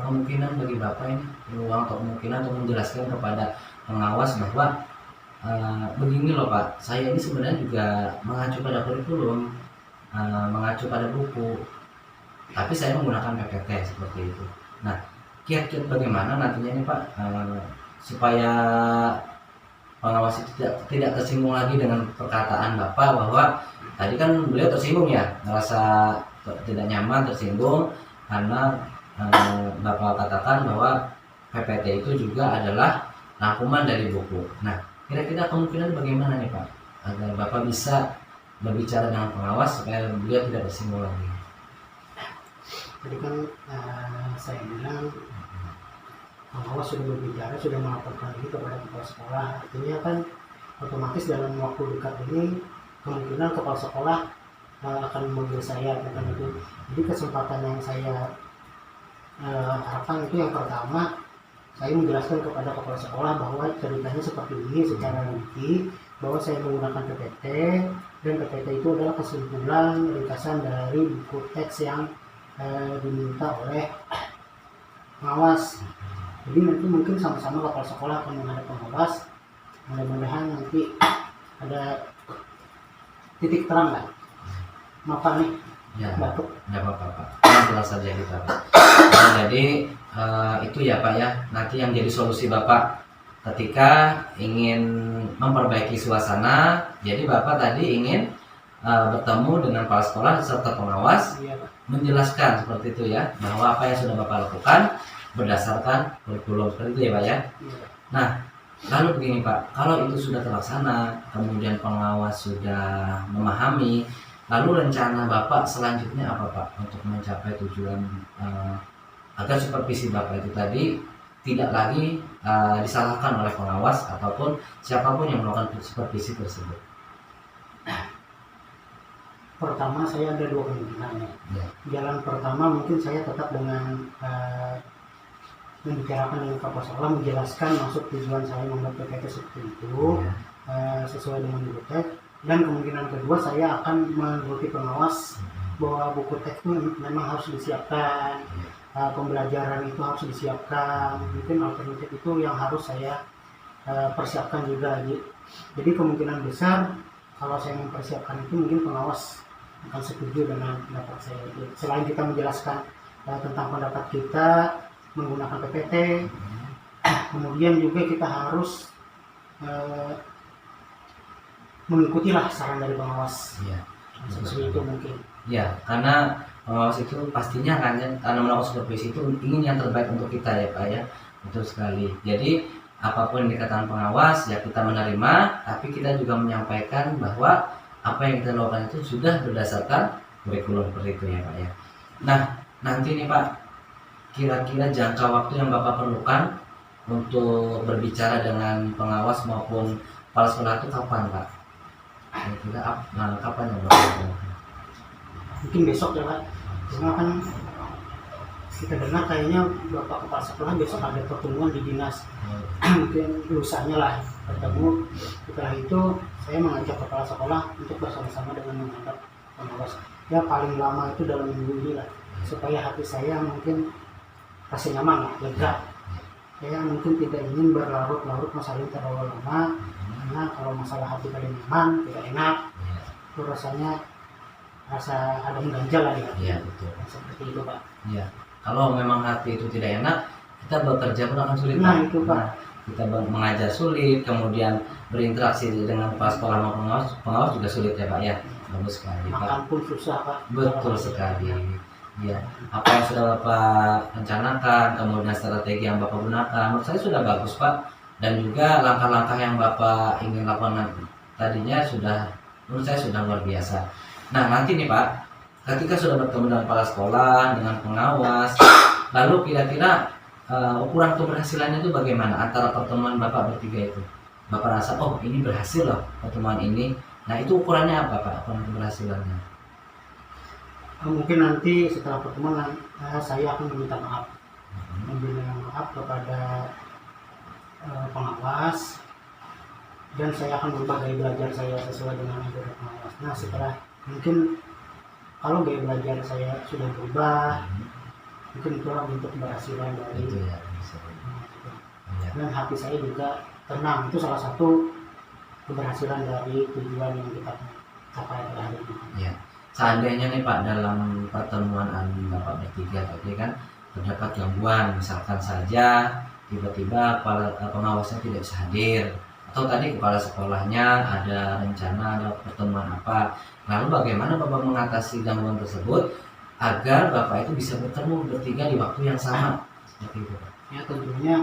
kemungkinan bagi Bapak ini peluang atau kemungkinan untuk menjelaskan kepada pengawas bahwa begini loh Pak, saya ini sebenarnya juga mengacu pada kurikulum, mengacu pada buku, tapi saya menggunakan PPT seperti itu. Nah, kiat-kiat bagaimana nantinya nih Pak supaya pengawas itu tidak tersinggung lagi dengan perkataan Bapak bahwa tadi kan beliau tersinggung ya, merasa tidak nyaman, tersinggung karena Bapak katakan bahwa PPT itu juga adalah rangkuman dari buku. Nah, kira-kira kemungkinan bagaimana nih Pak agar Bapak bisa berbicara dengan pengawas supaya beliau tidak tersinggung lagi? Jadi kan saya bilang pengawas sudah berbicara, sudah melaporkan ini kepada kepala sekolah. Artinya kan otomatis dalam waktu dekat ini kemungkinan kepala sekolah akan memanggil saya tentang itu. Jadi kesempatan yang saya harapkan itu yang pertama, saya menjelaskan kepada kepala sekolah bahwa ceritanya seperti ini secara rinci, bahwa saya menggunakan PPT dan PPT itu adalah kesimpulan ringkasan dari buku teks yang diminta oleh pengawas. Jadi nanti mungkin sama-sama kepala sekolah akan menghadap pengawas. Mudah-mudahan nanti ada titik terang lah. Maaf nih, Ya, batuk. nggak apa-apa Pak. Jelas saja kita Pak. Nah, jadi itu ya Pak ya. Nanti yang jadi solusi Bapak ketika ingin memperbaiki suasana. Jadi Bapak tadi ingin bertemu dengan kepala sekolah serta pengawas, Iya, Pak. menjelaskan seperti itu ya, bahwa apa yang sudah Bapak lakukan berdasarkan kurikulum seperti itu ya Pak ya. Iya. Nah, lalu begini Pak, kalau itu sudah terlaksana, kemudian pengawas sudah memahami, lalu rencana Bapak selanjutnya apa Pak untuk mencapai tujuan agar supervisi Bapak itu tadi tidak lagi disalahkan oleh pengawas ataupun siapapun yang melakukan supervisi tersebut? Pertama, saya ada dua kemungkinan ya. Ya. Jalan pertama mungkin saya tetap dengan membicarakan dengan kepala sekolah, menjelaskan maksud tujuan saya membuat PPT seperti itu sesuai dengan buku teks. Dan kemungkinan kedua, saya akan menuruti pengawas bahwa buku teks itu memang harus disiapkan. pembelajaran itu harus disiapkan, mungkin alternatif itu yang harus saya persiapkan juga. Jadi kemungkinan besar kalau saya mempersiapkan itu mungkin pengawas akan setuju dengan pendapat saya. Selain kita menjelaskan tentang pendapat kita menggunakan PPT, kemudian juga kita harus mengikutilah saran dari pengawas. Iya. Seperti itu mungkin. Ya, karena pengawas itu pastinya kan, karena melakukan supervisi itu ingin yang terbaik untuk kita ya Pak ya. Betul sekali. Jadi apapun yang dikatakan pengawas ya kita menerima, tapi kita juga menyampaikan bahwa apa yang kita lakukan itu sudah berdasarkan kurikulum seperti itu ya Pak ya. Nah, nanti nih Pak, kira-kira jangka waktu yang Bapak perlukan untuk berbicara dengan pengawas maupun kepala sekolah itu kapan Pak? Kira-kira kapan yang Bapak perlukan? Mungkin besok ya Pak, karena kan kita dengar kayaknya Bapak Kepala Sekolah besok ada pertemuan di dinas. Mungkin lusanya lah bertemu. Setelah itu saya mengajak Kepala Sekolah untuk bersama-sama dengan menghadap pengawas. Ya paling lama itu dalam minggu ini lah, supaya hati saya mungkin rasa nyaman lah, lega. Saya mungkin tidak ingin berlarut-larut masalah ini terlalu lama, karena kalau masalah hati kalian nyaman, tidak enak, itu rasanya rasa ada mengganjal lah ya. Iya betul. Seperti itu Pak. Iya. Kalau memang hati itu tidak enak, kita bekerja pun akan sulit. Nah, itu, Pak. Kita mengajar sulit, kemudian berinteraksi dengan kepala sekolah maupun pengawas juga sulit ya Pak ya. Bagus sekali Pak. Makan pun susah Pak. Betul sekali. Ya, apa yang sudah Bapak rencanakan, kemudian strategi yang Bapak gunakan, menurut saya sudah bagus Pak. Dan juga langkah-langkah yang Bapak ingin lakukan tadinya sudah, menurut saya sudah luar biasa. Nah nanti nih Pak, ketika sudah bertemu dengan kepala sekolah, dengan pengawas, lalu kira-kira ukuran keberhasilannya itu bagaimana antara pertemuan Bapak bertiga itu? Bapak rasa, oh ini berhasil loh pertemuan ini. Nah itu ukurannya apa Pak, ukuran keberhasilannya? Mungkin nanti setelah pertemuan saya akan meminta maaf, meminta maaf kepada pengawas, dan saya akan berubah gaya belajar saya sesuai dengan anjuran pengawas. Nah setelah mungkin kalau gaya belajar saya sudah berubah, mungkin itulah bentuk keberhasilan dari Itu ya, ya. dan hati saya juga tenang. Itu salah satu keberhasilan dari tujuan yang kita capai pada hari ini. Ya. Seandainya nih Pak dalam pertemuan Bapak bertiga tadi kan terdapat gangguan, misalkan saja tiba-tiba kepala pengawasnya tidak bisa hadir, atau tadi kepala sekolahnya ada rencana ada pertemuan apa, lalu bagaimana Bapak mengatasi gangguan tersebut agar Bapak itu bisa bertemu bertiga di waktu yang sama seperti itu Pak? Ya tentunya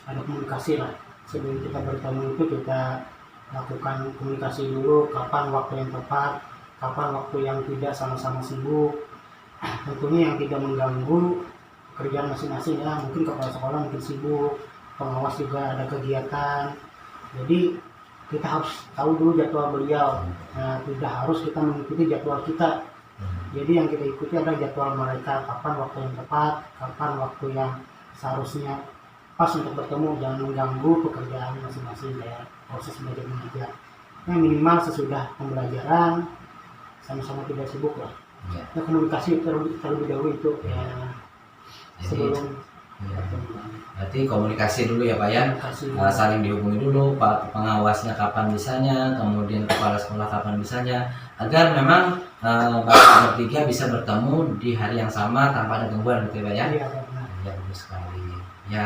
ada komunikasi lah. Sebelum kita bertemu itu kita lakukan komunikasi dulu, kapan waktu yang tepat, kapan waktu yang tidak sama-sama sibuk, tentunya yang tidak mengganggu kerjaan masing-masing ya. Mungkin kepala sekolah mungkin sibuk, pengawas juga ada kegiatan, jadi kita harus tahu dulu jadwal beliau. Nah, tidak harus kita mengikuti jadwal kita, jadi yang kita ikuti adalah jadwal mereka, kapan waktu yang tepat, kapan waktu yang seharusnya pas untuk bertemu, jangan mengganggu pekerjaan masing-masing ya, proses belajar mengajar. Yang minimal sesudah pembelajaran sama-sama tidak sibuk lah. Ya. Nah, komunikasi terlebih dahulu itu ya, sebelum ya. Berarti komunikasi dulu ya Pak ya, saling dihubungi dulu Pak pengawasnya kapan bisanya, kemudian kepala sekolah kapan bisanya, agar memang Bapak bertiga bisa bertemu di hari yang sama tanpa ada gangguan gitu ya Pak ya. Iya, benar. Ya bagus sekali. Ya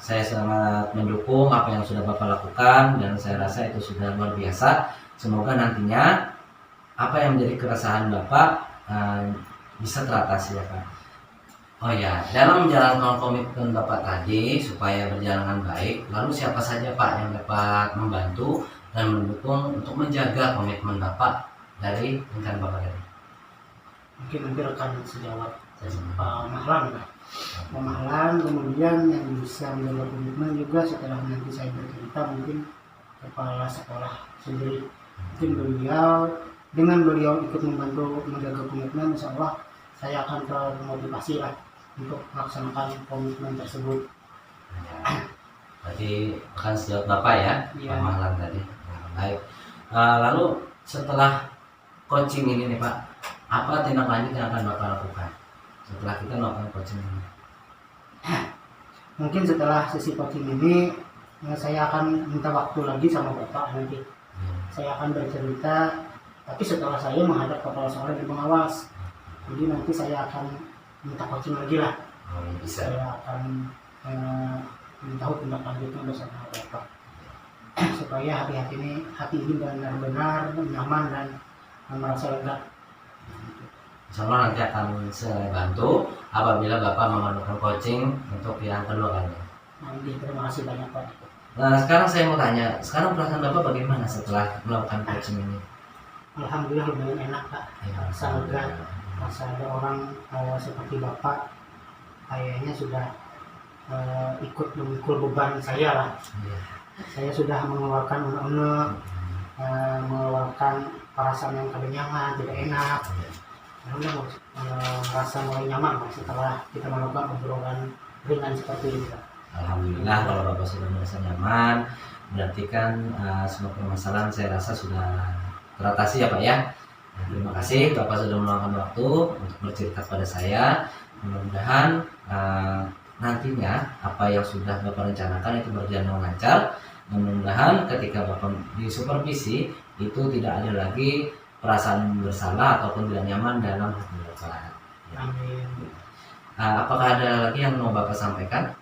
saya sangat mendukung apa yang sudah Bapak lakukan dan saya rasa itu sudah luar biasa. Semoga nantinya apa yang menjadi keresahan Bapak bisa teratasi ya Pak. Oh ya, dalam menjalankan komitmen Bapak tadi supaya berjalan dengan baik, lalu siapa saja Pak yang dapat membantu dan mendukung untuk menjaga komitmen Bapak dari rencana Bapak tadi? Mungkin nanti rekan sejawat Pak Mahlan ya. Pak Mahlan, kemudian yang bisa menjaga komitmen juga setelah nanti saya bercerita mungkin kepala sekolah sendiri. Mungkin dengan beliau ikut membantu menjaga komitmen, insya Allah saya akan termotivasi lah untuk melaksanakan komitmen tersebut. Ya, berarti akan sejawat Bapak ya, Iya. Pak Mahlan tadi. Nah, baik. Lalu setelah coaching ini nih Pak, apa tindak lanjut yang akan Bapak lakukan? setelah kita melakukan coaching ini? Mungkin setelah sesi coaching ini saya akan minta waktu lagi sama Bapak nanti. Saya akan bercerita, tapi setelah saya menghadap kepala sekolah dan pengawas. Jadi nanti saya akan minta coaching lagi lah. Bisa. Saya akan tahu tindak lanjutnya bersama Bapak. Supaya hati ini benar-benar nyaman dan merasa lega. Insya Allah nanti akan saya bantu apabila Bapak memerlukan coaching untuk yang kedua kalinya. Nanti terima kasih banyak Pak. Nah sekarang saya mau tanya, sekarang perasaan Bapak bagaimana setelah melakukan coaching ini? Alhamdulillah lumayan enak Pak. Rasa lega, rasa ada orang seperti Bapak kayaknya sudah ikut memikul beban saya lah. Iya. Saya sudah mengeluarkan unek-unek, mengeluarkan perasaan yang kadang nyaman, tidak enak. Alhamdulillah merasa mulai nyaman Pak, setelah kita melakukan obrolan ringan seperti ini Pak. Alhamdulillah kalau Bapak sudah merasa nyaman, berarti kan semua permasalahan saya rasa sudah teratasi ya Pak ya. Nah, terima kasih Bapak sudah meluangkan waktu untuk bercerita kepada saya. Mudah-mudahan nantinya apa yang sudah Bapak rencanakan itu berjalan dengan lancar. Mudah-mudahan ketika Bapak disupervisi itu tidak ada lagi perasaan bersalah ataupun tidak nyaman dalam hati Bapak. Amin. Apakah ada lagi yang mau Bapak sampaikan?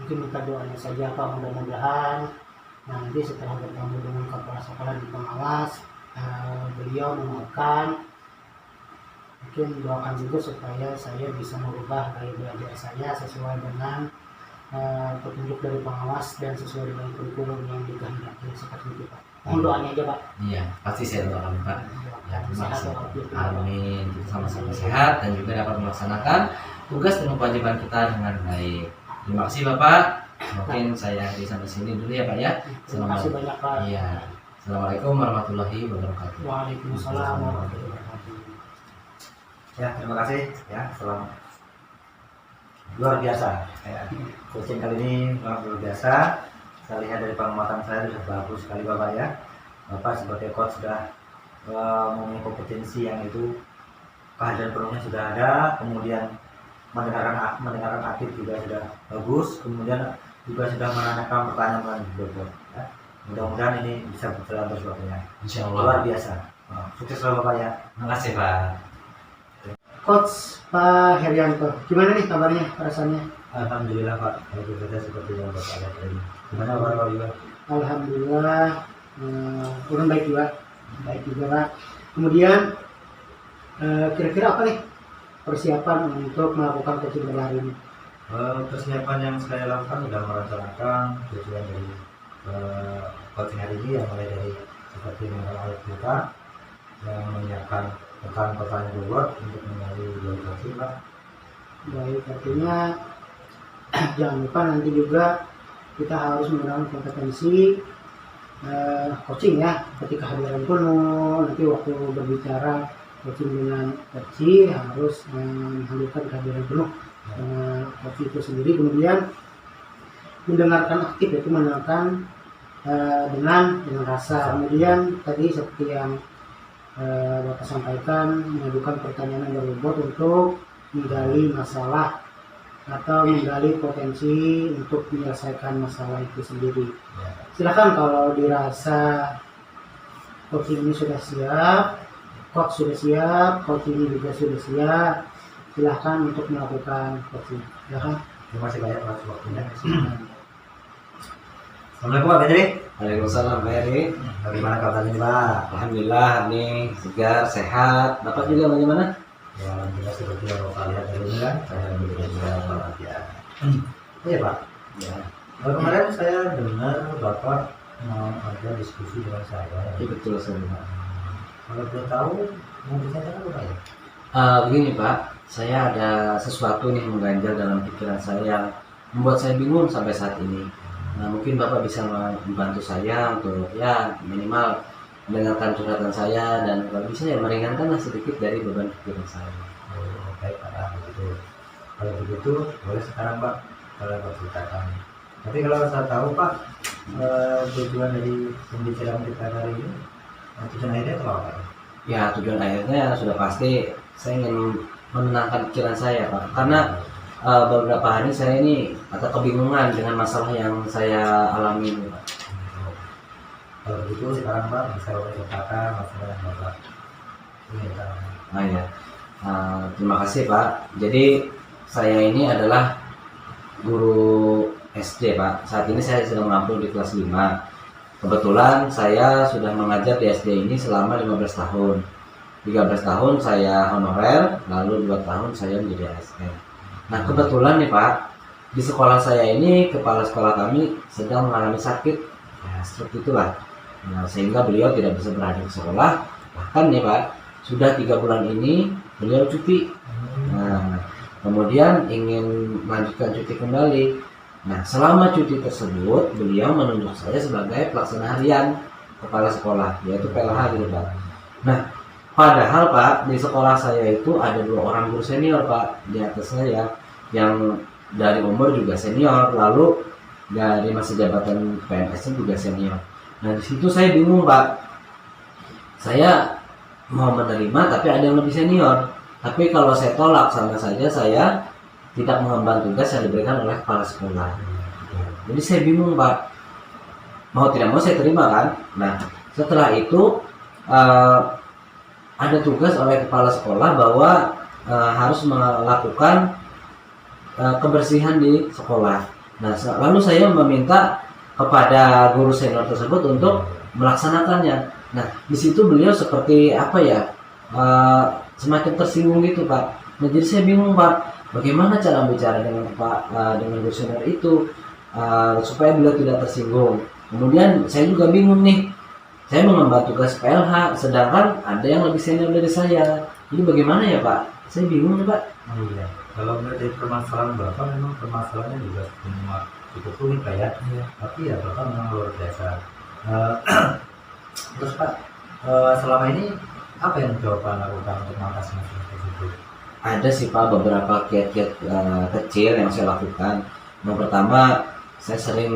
Mungkin minta doanya saja Pak, mudah-mudahan nanti setelah bertemu dengan kepala sekolah di pengawas, beliau menguatkan, mungkin doakan juga supaya saya bisa merubah gaya belajar saya sesuai dengan petunjuk dari pengawas dan sesuai dengan kurikulum yang dikehendaki seperti itu Pak. Mohon doanya aja Pak. Iya, pasti saya doakan Pak. Ya, terima Sehat kasih. walafiat. Amin. Kita sama-sama sehat dan juga dapat melaksanakan tugas dan kewajiban kita dengan baik. Terima kasih Bapak. Mungkin saya akhiri sampai sini dulu ya Pak ya. Terima kasih banyak Pak. Iya. Assalamualaikum warahmatullahi wabarakatuh. Waalaikumsalam warahmatullahi wabarakatuh. Ya, terima kasih ya. Selamat. Luar biasa. Ya. Coaching kali ini luar biasa. Saya lihat dari pengamatan saya sudah bagus sekali Bapak ya. Bapak sebagai coach sudah mempunyai kompetensi yang itu kehadiran penuhnya sudah ada, kemudian mendengarkan aktif juga sudah bagus, kemudian juga sudah menanyakan pertanyaan juga ya. Mudah-mudahan ini bisa berjalan terus Bapaknya. Insya Luar Allah. biasa. Sukses selalu Bapak ya. Terima kasih Pak. Coach Pak Herianto, gimana nih kabarnya, perasaannya? Alhamdulillah Pak, kalau bekerja seperti yang Bapak lihat tadi. Gimana Bapak juga? Alhamdulillah, kurang baik juga Pak. Kemudian kira-kira apa nih persiapan untuk melakukan coaching hari ini? Persiapan yang saya lakukan sudah merencanakan tujuan dari coaching hari ini, yang mulai dari seperti mengenal kita, yang menyiapkan pertanyaan bobot untuk mengenali dari coaching Pak. Baik, artinya jangan lupa nanti juga kita harus menggunakan kompetensi coaching ya, ketika hadiran penuh, nanti waktu berbicara coaching dengan coach harus menghadirkan kehadiran penuh coach itu sendiri. Kemudian mendengarkan aktif, yaitu mendengarkan dengan rasa. Kemudian tadi seperti yang Bapak sampaikan, mengajukan pertanyaan yang berbobot untuk menggali masalah atau menggali potensi untuk menyelesaikan masalah itu sendiri. Silakan kalau dirasa coach ini sudah siap, coach sudah siap, coach ini juga sudah siap, silakan untuk melakukan coaching. Silakan. Terima kasih banyak atas waktunya. Assalamualaikum Pak Bedri. Waalaikumsalam Pak Heri. Bagaimana kabarnya Pak? Alhamdulillah nih segar, sehat. Bapak juga bagaimana? Ya, alhamdulillah seperti yang Bapak lihat dari ini kan. Alhamdulillah ya. Iya Pak. Ya. Kemarin saya dengar Bapak mau ada diskusi dengan saya. Iya betul saya. Kalau boleh tahu mau bicara apa ya? Begini Pak, saya ada sesuatu nih mengganjal dalam pikiran saya yang membuat saya bingung sampai saat ini. Nah, mungkin Bapak bisa membantu saya untuk ya minimal mendengarkan curhatan saya dan kalau bisa ya meringankanlah sedikit dari beban pikiran saya. Oh, baik Pak, begitu. Kalau begitu boleh sekarang Pak kalau berceritakan. Tapi kalau saya tahu Pak, tujuan dari pembicaraan kita hari ini, tujuan akhirnya itu apa Pak? Ya tujuan akhirnya sudah pasti saya ingin menenangkan pikiran saya Pak, karena beberapa hari saya ini agak kebingungan dengan masalah yang saya alami ini Pak. Kalau begitu sekarang Pak bisa ceritakan masalah yang Bapak ini Pak. Ya. Terima kasih Pak. Jadi saya ini adalah guru SD Pak. Saat ini saya sedang mengampung di kelas 5. Kebetulan saya sudah mengajar di SD ini selama 15 tahun. 13 tahun saya honorer, lalu 2 tahun saya menjadi ASN. Nah kebetulan nih Pak, di sekolah saya ini kepala sekolah kami sedang mengalami sakit, ya seperti itulah. Nah, sehingga beliau tidak bisa berada di sekolah. Bahkan nih Pak, sudah 3 bulan ini beliau cuti. Nah, kemudian ingin melanjutkan cuti kembali. Nah, selama cuti tersebut beliau menunjuk saya sebagai pelaksana harian kepala sekolah, yaitu PLH gitu Pak. Nah, padahal Pak, di sekolah saya itu ada 2 orang guru senior Pak di atas saya, yang dari umur juga senior, lalu dari masa jabatan PNS juga senior. Nah di situ saya bingung Pak, saya mau menerima tapi ada yang lebih senior, tapi kalau saya tolak sama saja saya tidak mengemban tugas yang diberikan oleh kepala sekolah. Jadi saya bingung Pak, mau tidak mau saya terima kan. Nah setelah itu ada tugas oleh kepala sekolah bahwa harus melakukan kebersihan di sekolah. Nah, lalu saya meminta kepada guru senior tersebut untuk melaksanakannya. Nah, di situ beliau seperti apa ya, semakin tersinggung gitu Pak. Nah, jadi saya bingung Pak, bagaimana cara bicara dengan dengan guru senior itu supaya beliau tidak tersinggung. Kemudian saya juga bingung nih, saya mengemban tugas PLH, sedangkan ada yang lebih senior dari saya. Jadi bagaimana ya Pak? Saya bingung nih Pak. Iya, kalau dari permasalahan Bapak memang permasalahannya juga cukup rumit Pak ya. Iya. Tapi ya Bapak memang luar biasa. Terus Pak, selama ini apa yang Bapak lakukan untuk mengatasi masalah tersebut? Ada sih Pak beberapa kiat-kiat kecil yang saya lakukan. Yang pertama, saya sering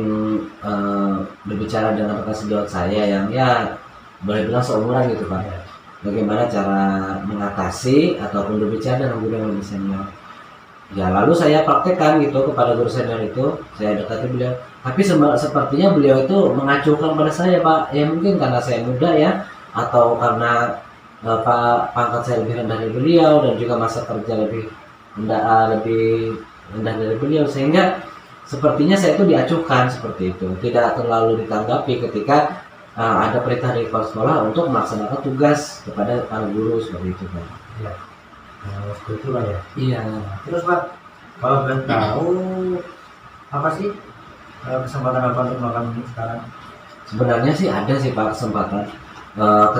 berbicara dengan rekan sejawat saya yang ya boleh bilang seumuran gitu Pak. Ya. Bagaimana cara mengatasi ataupun berbicara dengan guru yang lebih senior. Ya lalu saya praktekkan gitu kepada guru senior itu, saya dekati beliau. Tapi sepertinya beliau itu mengacuhkan pada saya Pak. Ya mungkin karena saya muda ya, atau karena pangkat saya lebih rendah dari beliau dan juga masa kerja lebih rendah dari beliau, sehingga sepertinya saya itu diacuhkan seperti itu, tidak terlalu ditanggapi ketika ada perintah dari kepala sekolah untuk melaksanakan tugas kepada para guru seperti itu Pak. Iya. Seperti itu Pak ya. Iya. Terus Pak, kalau boleh tahu apa sih kesempatan Bapak untuk melakukan ini sekarang? Sebenarnya sih ada sih Pak kesempatan.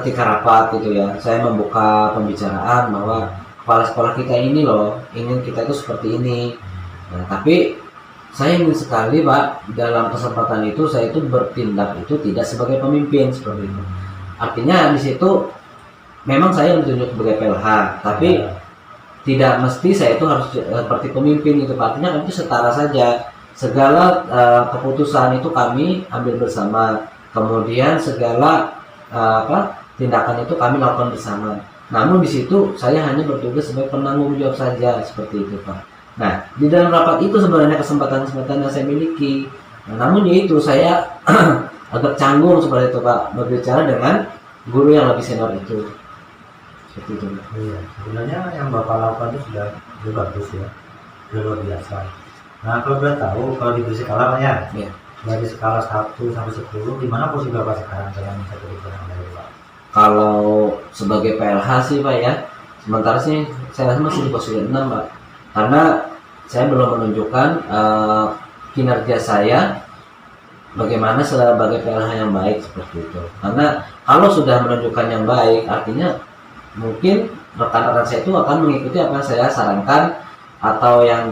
Ketika rapat gitu ya, saya membuka pembicaraan bahwa kepala sekolah kita ini loh, ingin kita itu seperti ini. Nah, tapi saya ingin sekali Pak, dalam kesempatan itu saya itu bertindak itu tidak sebagai pemimpin seperti itu. Artinya di situ memang saya ditunjuk sebagai PLH, tapi tidak mesti saya itu harus seperti pemimpin itu. Artinya kan itu setara saja. Segala keputusan itu kami ambil bersama. Kemudian segala tindakan itu kami lakukan bersama. Namun di situ saya hanya bertugas sebagai penanggung jawab saja seperti itu Pak. Nah, di dalam rapat itu sebenarnya kesempatan-kesempatan yang saya miliki. Nah, namun yaitu saya agak canggung seperti itu Pak, berbicara dengan guru yang lebih senior itu. Seperti itu. Iya, sebenarnya yang Bapak lakukan itu sudah bagus ya, sudah luar biasa. Nah, kalau boleh tahu, kalau di skala Pak ya, Ya. dari skala 1 sampai 10, di mana posisi Bapak sekarang dalam satu yang dari Pak? Kalau sebagai PLH sih Pak ya, sementara sih saya rasa masih di posisi 6 Pak. Karena saya belum menunjukkan kinerja saya bagaimana sebagai PLH yang baik seperti itu. Karena kalau sudah menunjukkan yang baik, artinya mungkin rekan-rekan saya itu akan mengikuti apa yang saya sarankan atau yang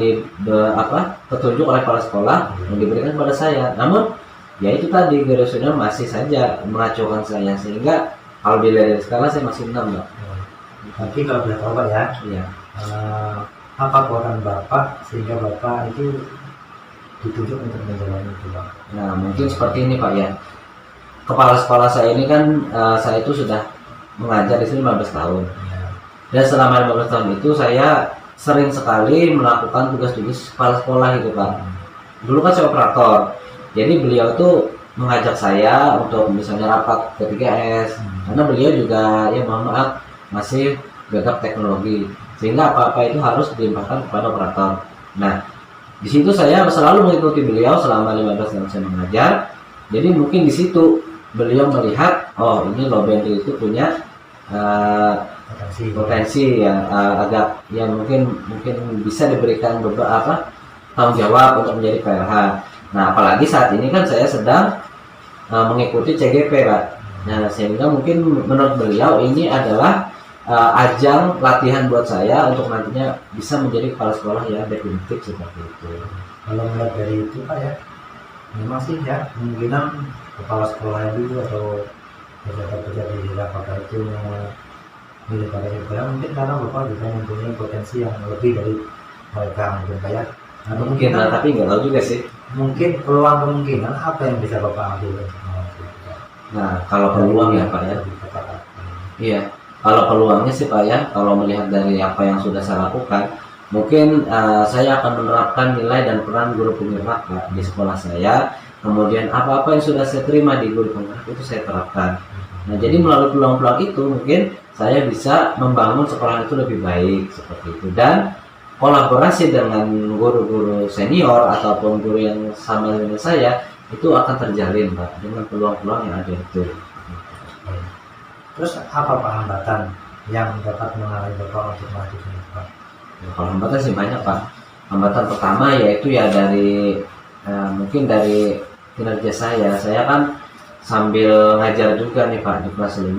petunjuk oleh kepala sekolah yang diberikan kepada saya. Namun ya itu tadi, guru senior masih saja mengacuhkan saya, sehingga kalau dilihat dari skala saya masih 6 Pak. Tapi kalau boleh tahu Pak ya, Iya. apa kekuatan Bapak sehingga Bapak itu ditunjuk untuk menjalani itu Pak? Nah mungkin seperti ini Pak ya. Kepala sekolah saya ini kan saya itu sudah mengajar di sini 15 tahun. Ya. Dan selama 15 tahun itu saya sering sekali melakukan tugas-tugas kepala sekolah gitu Pak. Dulu kan saya operator, jadi beliau tuh mengajak saya untuk misalnya rapat ke 3S, karena beliau juga ya mohon maaf masih gagap teknologi, sehingga apa-apa itu harus dilimpahkan kepada operator. Nah, di situ saya selalu mengikuti beliau selama 15 tahun saya mengajar. Jadi mungkin di situ beliau melihat, oh ini low bandwidth itu punya potensi yang agak yang mungkin bisa diberikan beberapa tanggung jawab untuk menjadi PLH. Nah, apalagi saat ini kan saya sedang mengikuti CGP Pak. Nah, sehingga mungkin menurut beliau ini adalah ajang latihan buat saya untuk nantinya bisa menjadi kepala sekolah yang definitif seperti itu. Kalau melihat dari itu Pak ya, memang sih ya kemungkinan kepala sekolah dulu atau pejabat-pejabat di Jakarta itu milih pada sekolah mungkin karena Bapak juga mempunyai potensi yang lebih dari mereka mungkin Pak ya. Atau Mungkin, tapi nggak tahu juga sih. mungkin peluang kemungkinan apa yang bisa Bapak ambil? Nah, kalau peluang ya Pak ya. Iya, kalau peluangnya sih Pak ya, kalau melihat dari apa yang sudah saya lakukan, mungkin saya akan menerapkan nilai dan peran guru penggerak Pak di sekolah saya. Kemudian apa-apa yang sudah saya terima di guru penggerak itu saya terapkan. Nah, jadi melalui peluang-peluang itu mungkin saya bisa membangun sekolah itu lebih baik seperti itu, dan kolaborasi dengan guru-guru senior ataupun guru yang sama dengan saya itu akan terjalin Pak dengan peluang-peluang yang ada itu. Terus apa Pak hambatan yang dapat mengalami Bapak untuk maju ini Pak? Ya, kalau hambatan sih banyak Pak. Hambatan pertama yaitu ya dari mungkin dari kinerja saya kan sambil ngajar juga nih Pak di kelas 5,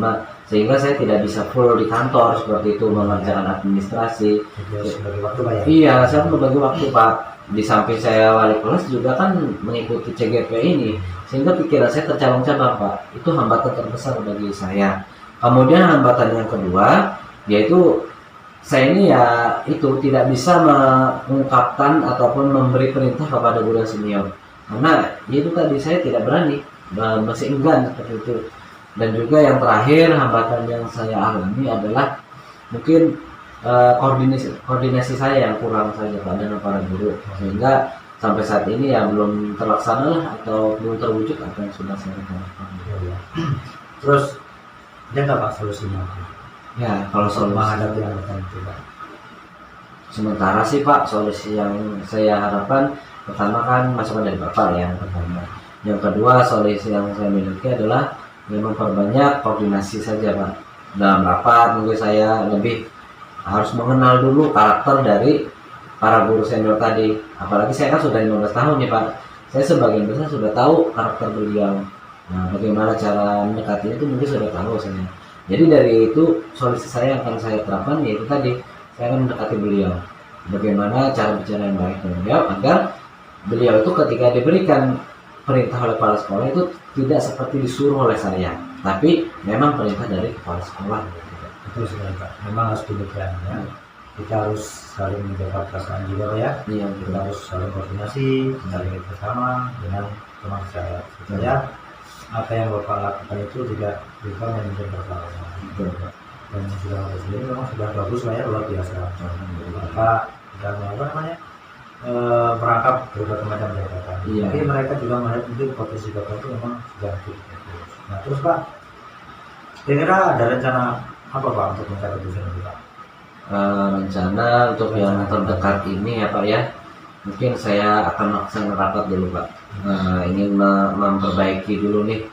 sehingga saya tidak bisa full di kantor seperti itu mengerjakan administrasi. Jadi harus bagi waktu Pak ya? Iya, saya membagi waktu Pak. Di samping saya wali kelas juga kan mengikuti CGP ini, sehingga pikiran saya tercabang-cabang Pak. Itu hambatan terbesar bagi saya. Kemudian hambatan yang kedua yaitu saya ini ya itu tidak bisa mengungkapkan ataupun memberi perintah kepada guru senior, karena itu tadi saya tidak berani, masih enggan seperti itu. Dan juga yang terakhir hambatan yang saya alami adalah mungkin koordinasi saya yang kurang saja Pak dengan para guru, sehingga sampai saat ini ya belum terlaksana lah atau belum terwujud apa yang sudah saya lakukan. Terus ada nggak Pak solusinya? Ya, kalau solusi menghadapi hambatan itu Pak? sementara sih Pak, solusi yang saya harapkan pertama kan masukan dari Bapak ya, yang pertama. Yang kedua, solusi yang saya miliki adalah memperbanyak koordinasi saja Pak. Dalam rapat mungkin saya lebih harus mengenal dulu karakter dari para guru senior tadi. Apalagi saya kan sudah 15 tahun nih Pak. Saya sebagian besar sudah tahu karakter beliau. Nah, bagaimana cara mendekatinya itu mungkin sudah tahu saya. Jadi dari itu solusi saya yang akan saya terapkan yaitu tadi saya akan mendekati beliau. Bagaimana cara bicara yang baik dengan beliau agar beliau itu ketika diberikan perintah oleh kepala sekolah itu tidak seperti disuruh oleh saya, tapi memang perintah dari kepala sekolah. Betul sekali Pak. Memang harus demikian ya. Kita harus saling menjaga perasaan juga Pak ya. Iya, Kita harus saling koordinasi, saling bersama dengan teman saya. Supaya apa yang Bapak lakukan itu tidak bisa memimpin bersalah. Dan sudah sendiri memang sudah bagus Pak ya, luar biasa. Bapak sudah apa namanya merangkap berbagai macam jabatan. Iya. Tapi mereka juga melihat mungkin potensi Bapak itu memang sudah cukup. Nah terus Pak, kira-kira ada rencana apa Pak untuk mencapai tujuan itu Pak? Rencana untuk yang terdekat ini ya Pak ya, mungkin saya akan melaksanakan rapat dulu Pak. Ingin memperbaiki dulu nih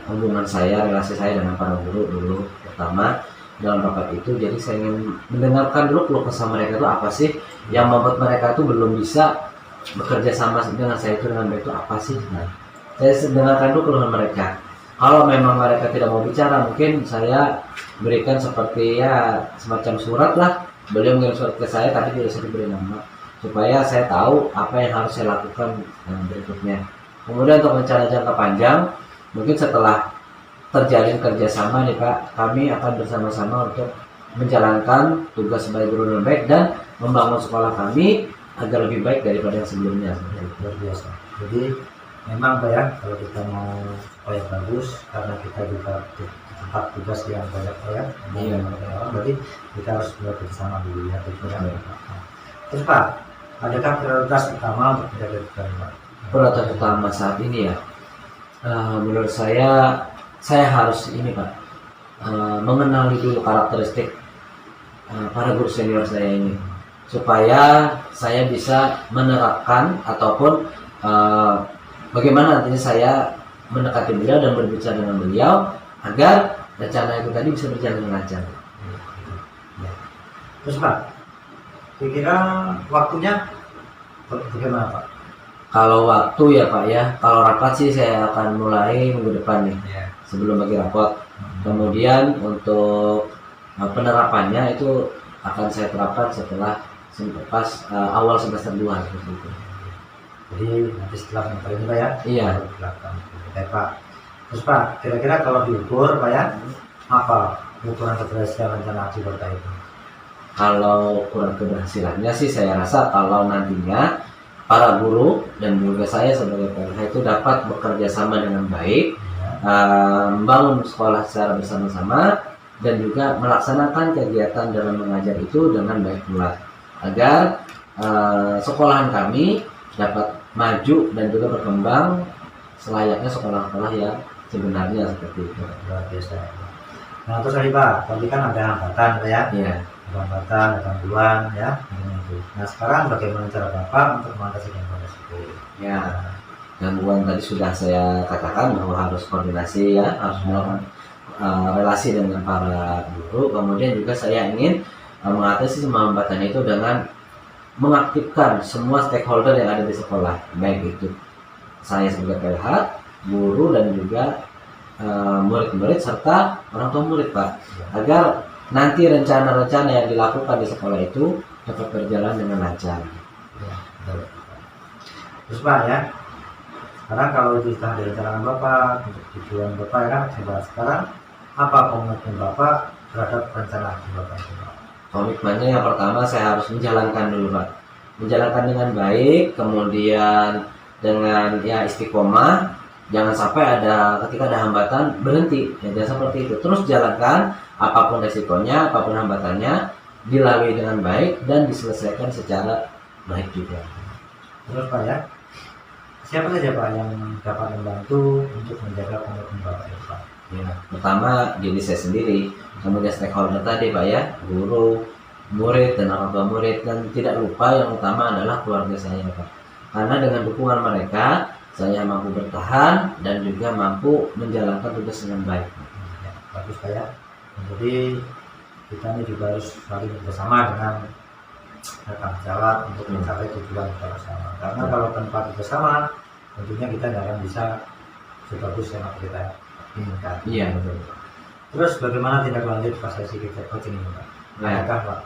hubungan saya, relasi saya dengan para guru dulu pertama dalam rapat itu. Jadi saya ingin mendengarkan dulu keluh kesah mereka itu apa sih yang membuat mereka itu belum bisa bekerja sama dengan saya itu dengan baik itu apa sih. Nah, saya dengarkan dulu keluhan mereka. Kalau memang mereka tidak mau bicara, mungkin saya berikan seperti ya semacam surat lah. Beliau mengirim surat ke saya tapi tidak bisa diberi nama, supaya saya tahu apa yang harus saya lakukan berikutnya. Kemudian untuk rencana jangka panjang, mungkin setelah terjalin kerjasama nih Pak, kami akan bersama-sama untuk menjalankan tugas sebagai guru dengan baik dan membangun sekolah kami agar lebih baik daripada yang sebelumnya. Luar biasa. Jadi memang Pak ya, kalau kita mau supaya bagus, karena kita juga di tempat tugas yang banyak Pak ya, Iya. orang, berarti kita harus bekerjasama dulu ya, pikiran. Terus Pak, adakah prioritas utama untuk menjaga kebugaran Pak? Prioritas utama saat ini ya, menurut saya harus ini Pak, mengenali dulu karakteristik para guru senior saya ini, supaya saya bisa menerapkan ataupun bagaimana nantinya saya mendekati beliau dan berbicara dengan beliau agar rencana itu tadi bisa berjalan dengan lancar. Terus Pak, kira-kira waktunya bagaimana Pak? Kalau waktu ya Pak ya, kalau rapat sih saya akan mulai minggu depan nih, sebelum bagi rapot. Kemudian untuk penerapannya itu akan saya terapkan setelah pas awal semester 2 seperti itu. Jadi nanti setelah semester ini Pak ya? Iya. Oke Pak. Terus Pak, kira-kira kalau diukur Pak ya, apa ukuran keberhasilan rencana aksi Bapak itu? Kalau ukuran keberhasilannya sih saya rasa kalau nantinya para guru dan juga saya sebagai PLH itu dapat bekerja sama dengan baik, membangun sekolah secara bersama-sama dan juga melaksanakan kegiatan dalam mengajar itu dengan baik pula, agar sekolahan kami dapat maju dan juga berkembang selayaknya sekolah-sekolah yang sebenarnya seperti itu. Luar biasa. Nah terus tadi Pak, tadi kan ada hambatan Pak ya? Iya. Hambatan, ada gangguan ya. Nah sekarang bagaimana cara Bapak untuk mengatasi gangguan tersebut? Ya, gangguan tadi sudah saya katakan bahwa harus koordinasi ya, harus melakukan relasi dengan para guru. Kemudian juga saya ingin mengatasi semua hambatan itu dengan mengaktifkan semua stakeholder yang ada di sekolah, baik itu saya sebagai PLH, guru dan juga murid-murid serta orang tua murid Pak, agar nanti rencana-rencana yang dilakukan di sekolah itu dapat berjalan dengan lancar. Terus Pak ya, sekarang kalau itu sudah direncanakan Bapak untuk tujuan Bapak ya kan, sekarang apa komitmen Bapak terhadap rencana aksi Bapak itu Pak? Komitmennya yang pertama saya harus menjalankan dulu Pak, menjalankan dengan baik, kemudian dengan ya istiqomah, jangan sampai ketika ada hambatan berhenti, ya jangan seperti itu, terus jalankan apapun resikonya, apapun hambatannya dilalui dengan baik dan diselesaikan secara baik juga. Terus Pak ya, siapa saja Pak yang dapat membantu untuk menjaga komitmen Bapak itu Pak? Ya, pertama diri saya sendiri, kemudian stakeholder tadi Pak ya, guru, murid dan orang tua murid, dan tidak lupa yang utama adalah keluarga saya Pak. Karena dengan dukungan mereka saya mampu bertahan dan juga mampu menjalankan tugas dengan baik. Ya, bagus Pak ya. Jadi kita ini juga harus saling bersama dengan rekan jawab untuk mencapai tujuan kita bersama. Karena kalau tanpa bersama, tentunya kita tidak akan bisa sebagus yang kita inginkan. Iya betul. Terus bagaimana tindak lanjut pas sesi coaching ini Pak? Nah, Pak?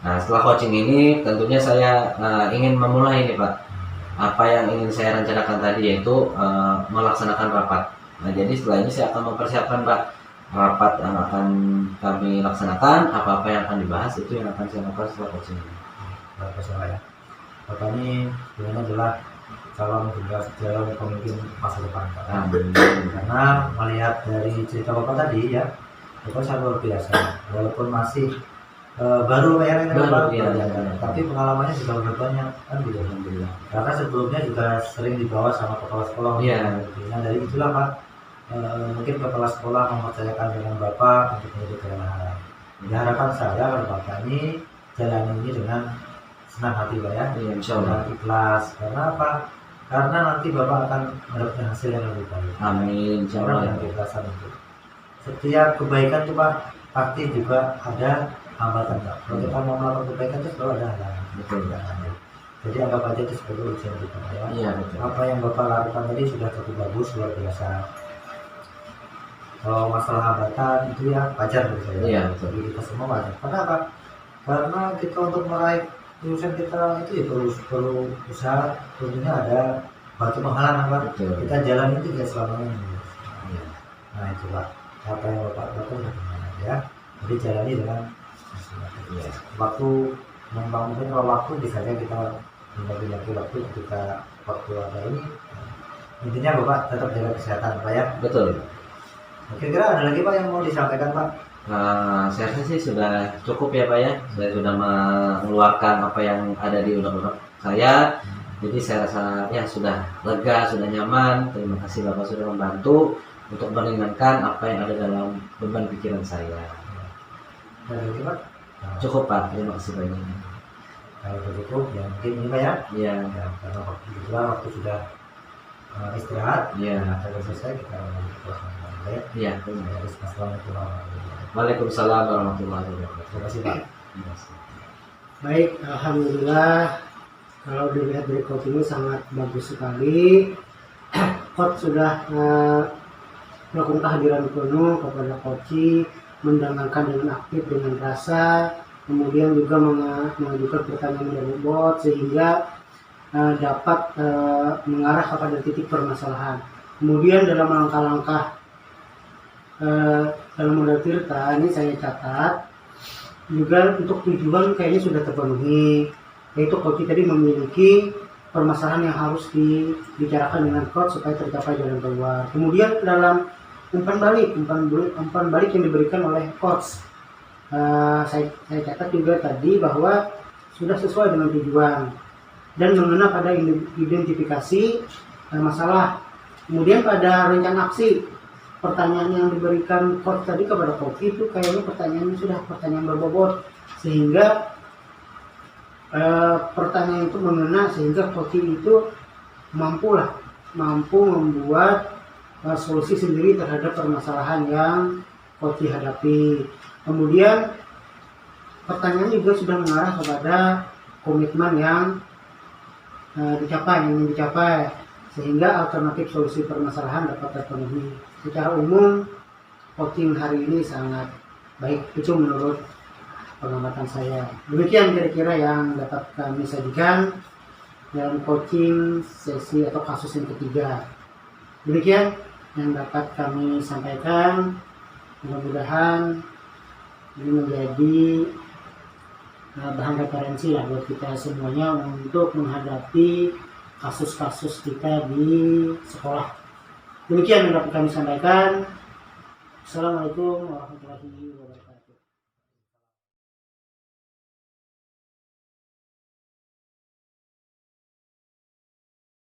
Nah setelah coaching ini tentunya saya ingin memulai ini Pak, apa yang ingin saya rencanakan tadi, yaitu melaksanakan rapat. Nah jadi setelah ini saya akan mempersiapkan Pak rapat yang akan kami laksanakan, apa-apa yang akan dibahas itu yang akan saya lakukan setelah coaching ini. Bapak saya, Bapak ini sebenarnya adalah calon pemimpin masa depan Pak. Karena melihat dari cerita Bapak tadi ya, Bapak sangat luar biasa. Walaupun masih baru Pak ya, tapi pengalamannya sudah lebih banyak kan gitu. Alhamdulillah. Karena sebelumnya juga sering dibawa sama kepala sekolah. Iya. Nah dari itulah Pak, mungkin kepala sekolah mempercayakan dengan Bapak untuk menjadi PLH. Jadi harapan saya kalau Bapak ini jalani ini dengan senang hati Pak ya, Iya, insya Allah. dengan ikhlas. Karena apa? Karena nanti Bapak akan mendapatkan hasil yang lebih baik. Amin, insya Karena Allah. dengan keikhlasan itu. Setiap kebaikan itu Pak pasti juga ada hambatan Pak. Kalau kita mau melakukan kebaikan itu selalu ada halangan. Betul. Jadi anggap aja itu sebagai ujian kita ya. Iya betul. Apa yang Bapak lakukan tadi sudah cukup bagus, luar biasa. Kalau masalah hambatan itu ya wajar menurut saya. Iya betul. Jadi kita semua wajar. Karena apa? Karena kita untuk meraih tujuan kita itu ya perlu usaha, tentunya ada batu penghalang Pak. Betul. Kita jalan itu tidak selamanya. Iya. Nah itu Pak, apa yang Bapak lakukan bagaimana ya? Jadi jalani dengan Iya. waktu, mungkin kalau waktu bisa saja kita membagi waktu ketika waktu ada ini Intinya Bapak tetap jaga kesehatan Pak ya. Betul. Kira-kira ada lagi Pak yang mau disampaikan Pak? Saya rasa sih sudah cukup ya Pak ya. Saya sudah mengeluarkan apa yang ada di unek-unek saya. Jadi saya rasa ya sudah lega, sudah nyaman. Terima kasih Bapak sudah membantu untuk meringankan apa yang ada dalam beban pikiran saya. Ada lagi Pak? Cukup Pak, terima kasih banyak. Kalau cukup ya mungkin ini Pak ya. Iya. Ya, karena waktu sudah istirahat. Iya. Nah, kalau selesai kita lanjutkan. Iya. Assalamualaikum warahmatullahi wabarakatuh. Waalaikumsalam warahmatullahi wabarakatuh. Terima kasih Pak. Terima kasih. Baik, alhamdulillah. Kalau dilihat dari coach ini sangat bagus sekali. Coach sudah melakukan kehadiran penuh kepada coach, mendengarkan dengan aktif, dengan rasa, kemudian juga mengajukan pertanyaan dari bot sehingga dapat mengarah kepada titik permasalahan. Kemudian dalam langkah-langkah dalam modal Tirta ini saya catat juga untuk tujuan kayaknya sudah terpenuhi, yaitu coach tadi memiliki permasalahan yang harus dibicarakan dengan coach supaya tercapai jalan keluar. Kemudian dalam umpan balik yang diberikan oleh coach, saya catat juga tadi bahwa sudah sesuai dengan tujuan dan mengena pada identifikasi masalah. Kemudian pada rencana aksi, pertanyaan yang diberikan coach tadi kepada coach itu kayaknya pertanyaannya sudah pertanyaan berbobot, sehingga pertanyaan itu mengena sehingga coach itu mampu membuat solusi sendiri terhadap permasalahan yang coach hadapi. Kemudian pertanyaan juga sudah mengarah kepada komitmen yang ingin dicapai, sehingga alternatif solusi permasalahan dapat terpenuhi. Secara umum coaching hari ini sangat baik, itu menurut pengamatan saya. Demikian kira-kira yang dapat kami sajikan dalam coaching sesi atau kasus yang ketiga. Demikian yang dapat kami sampaikan. Mudah-mudahan ini menjadi bahan referensi lah buat kita semuanya untuk menghadapi kasus-kasus kita di sekolah. Demikian yang dapat kami sampaikan. Assalamualaikum warahmatullahi wabarakatuh.